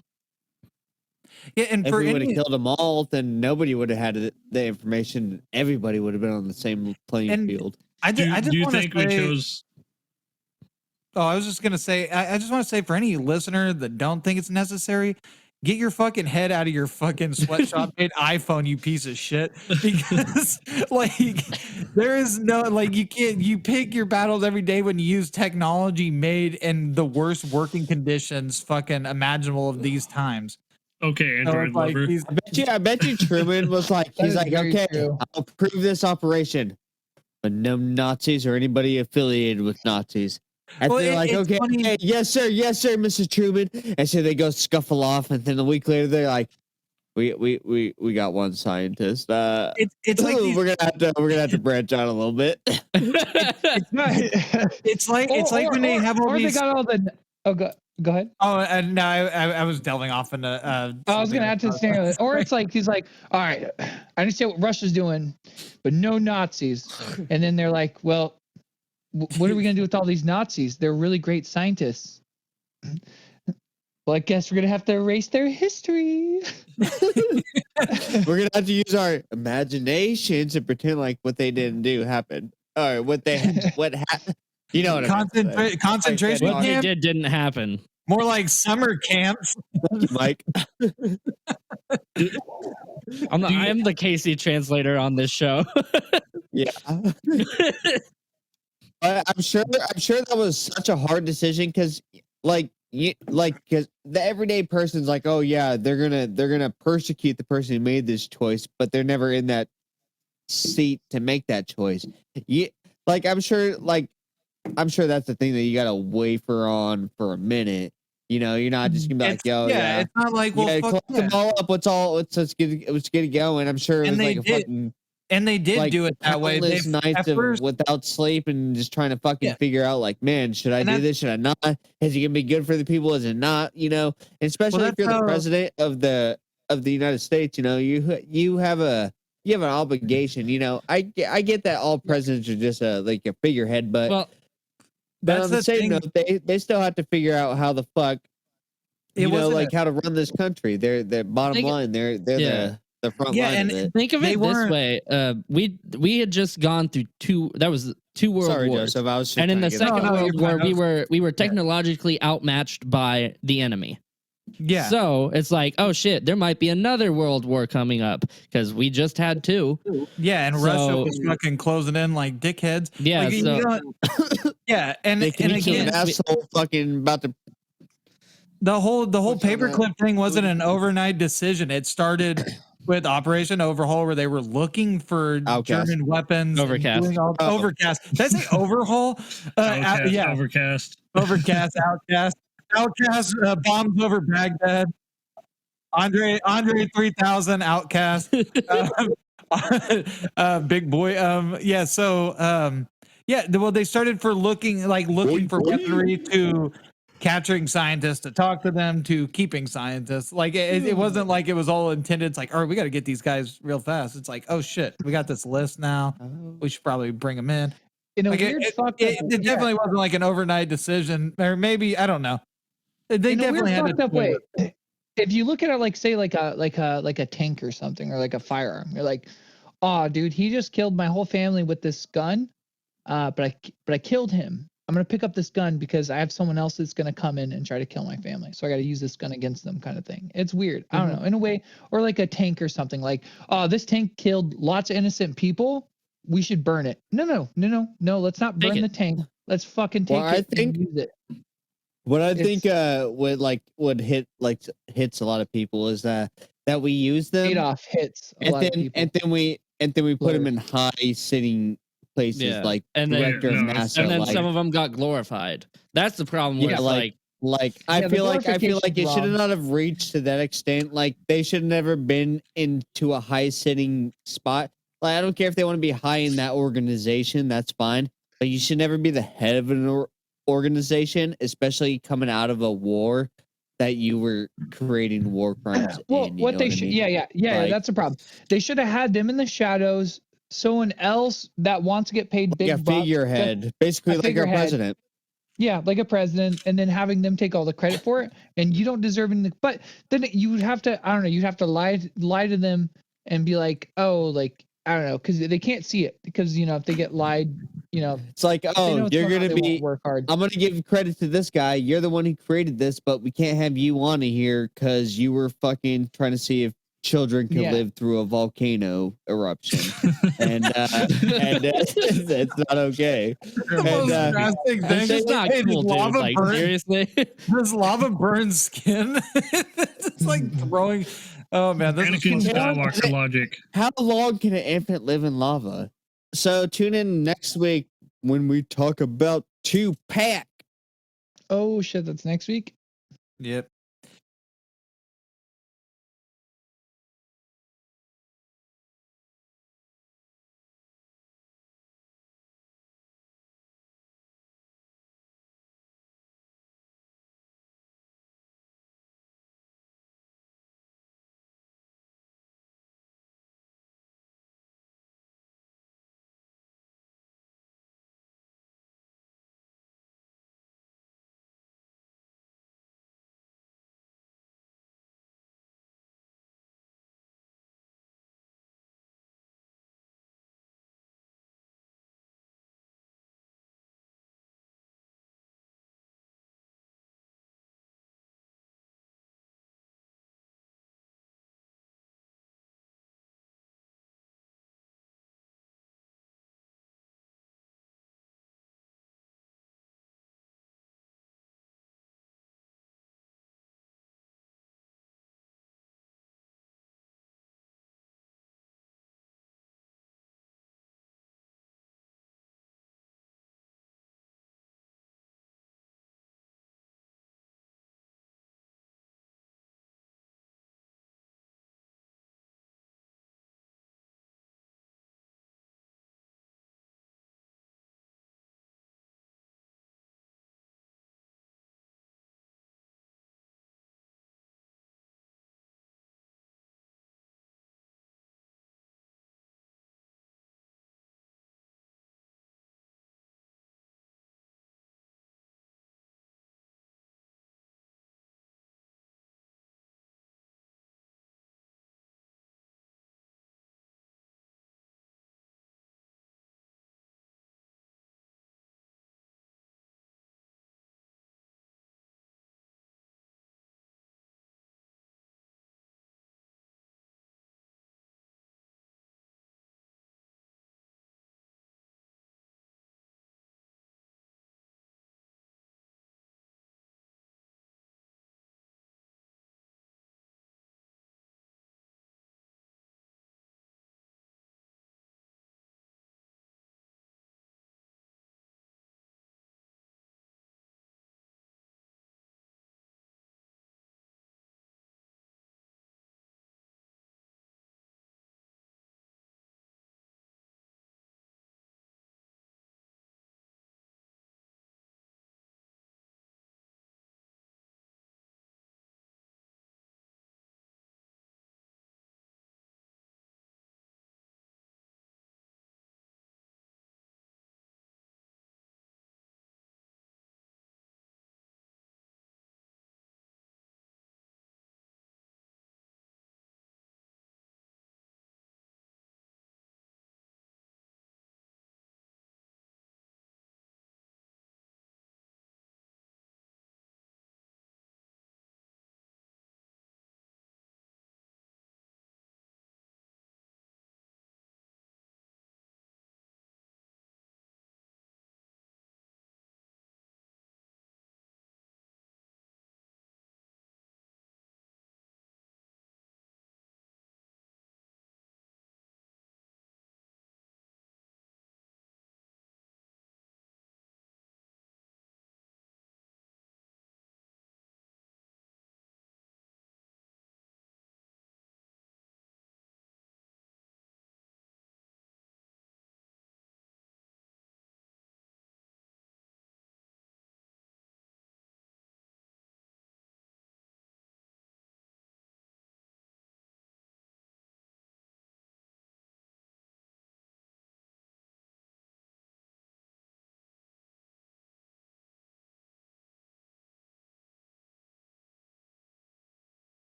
Yeah, and
If
for
we would have
any,
killed them all, then nobody would have had the information. Everybody would have been on the same playing
And-
field.
I
Do
just
you
want to
think we
say.
chose?
Oh, I was just gonna say. I just want to say, for any listener that don't think it's necessary, get your fucking head out of your fucking sweatshop made iPhone, you piece of shit. Because like there is no like you pick your battles every day when you use technology made in the worst working conditions fucking imaginable of these times.
Okay,
So
Android
it's like
lover.
these-
I bet you Truman was like,
That
he's
is
like,
very
okay,
true.
I'll approve this operation, but no Nazis or anybody affiliated with Nazis. And
Well,
they're like,
it's
okay,
funny-
hey, yes, sir, Mr. Truman. And so they go scuffle off, and then a week later, they're like, we got one scientist.
it's like these-
we're gonna have to branch out a little bit.
it's like when they have all
or
these.
they got all the. Oh, go ahead.
Oh, and no, I was delving off into.
I was gonna add to the scenario, or it's like he's like, all right, I understand what Russia's doing, but no Nazis. And then they're like, well, what are we gonna do with all these Nazis? They're really great scientists. Well, I guess we're gonna have to erase their history.
We're gonna have to use our imaginations and pretend like what they didn't do happened, or what happened. You know what I mean?
Concentration
What they
camp?
didn't happen.
More like summer camps.
Mike.
I am the Casey translator on this show.
Yeah. I'm sure that was such a hard decision because because the everyday person's like, oh yeah, they're gonna persecute the person who made this choice, but they're never in that seat to make that choice. Yeah, I'm sure that's the thing that you gotta wafer on for a minute. You know, you're not just gonna be like, yo, yeah.
It's not like, well,
collect them all up. Let's get it going. I'm sure it was like a fucking.
And they did do it that way.
Countless nights without sleep and just trying to fucking figure out, like, man, should I do this? Should I not? Is it gonna be good for the people? Is it not? You know, and especially if you're the president of the United States, you know, you have an obligation. You know, I get that all presidents are just a figurehead, but on the same note, they still have to figure out how the fuck how to run this country. They're bottom line. They're the front line of it.
Think of it this way: we had just gone through two world wars,
Joseph,
and in the second World War, we were technologically outmatched by the enemy.
Yeah.
So it's like, oh shit, there might be another world war coming up because we just had two.
Yeah, and Russia was fucking closing in like dickheads.
Yeah.
Yeah, and again,
an asshole fucking about to.
The whole paperclip thing wasn't an overnight decision. It started with Operation Overhaul, where they were looking for German weapons.
Overcast.
Overcast. Did I say overhaul?
Overcast.
Overcast. Outcast. Bombs over Baghdad. Andre 3000. Outcast. Big boy. Well, they started looking for weaponry to capturing scientists, to talk to them, to keeping scientists. Like it wasn't like it was all intended. It's like, all right, we got to get these guys real fast. It's like, oh shit, we got this list now. We should probably bring them in.
In a
weird it definitely wasn't like an overnight decision, or maybe I don't know. They
in
definitely
a weird,
had
fucked up way. If you look at it like, say, like a tank or something, or like a firearm, you're like, oh, dude, he just killed my whole family with this gun. But I killed him. I'm going to pick up this gun because I have someone else that's going to come in and try to kill my family. So I got to use this gun against them, kind of thing. It's weird. I don't know, in a way. Or like a tank or something, like, oh, this tank killed lots of innocent people. We should burn it. No. Let's not burn the tank. Let's fucking take it and use it.
What I think would hits a lot of people is that we use them.
Adolf hits a lot of people.
And then we put them in high sitting places like director of NASA,
and then some of them got glorified. That's the problem. With
I feel like it should not have reached to that extent. Like they should have never been into a high sitting spot. Like I don't care if they want to be high in that organization, that's fine. But you should never be the head of an organization, especially coming out of a war that you were creating war crimes.
That's a problem. They should have had them in the shadows. Someone else that wants to get paid big bucks.
Figurehead, basically like our president.
Yeah, like a president, and then having them take all the credit for it, and you don't deserve anything. But then you would have to, I don't know, you'd have to lie to them and be like, oh, like I don't know, because they can't see it. Because if they get lied,
it's like, oh, you're gonna be work hard. I'm gonna give credit to this guy. You're the one who created this, but we can't have you on here because you were fucking trying to see if children can live through a volcano eruption, and it's not okay.
It's not cool, dude. Like seriously,
does lava burn skin? It's like throwing. Oh man, this
Anakin Skywalker logic.
How long can an infant live in lava? So tune in next week when we talk about Tupac.
Oh shit, that's next week.
Yep.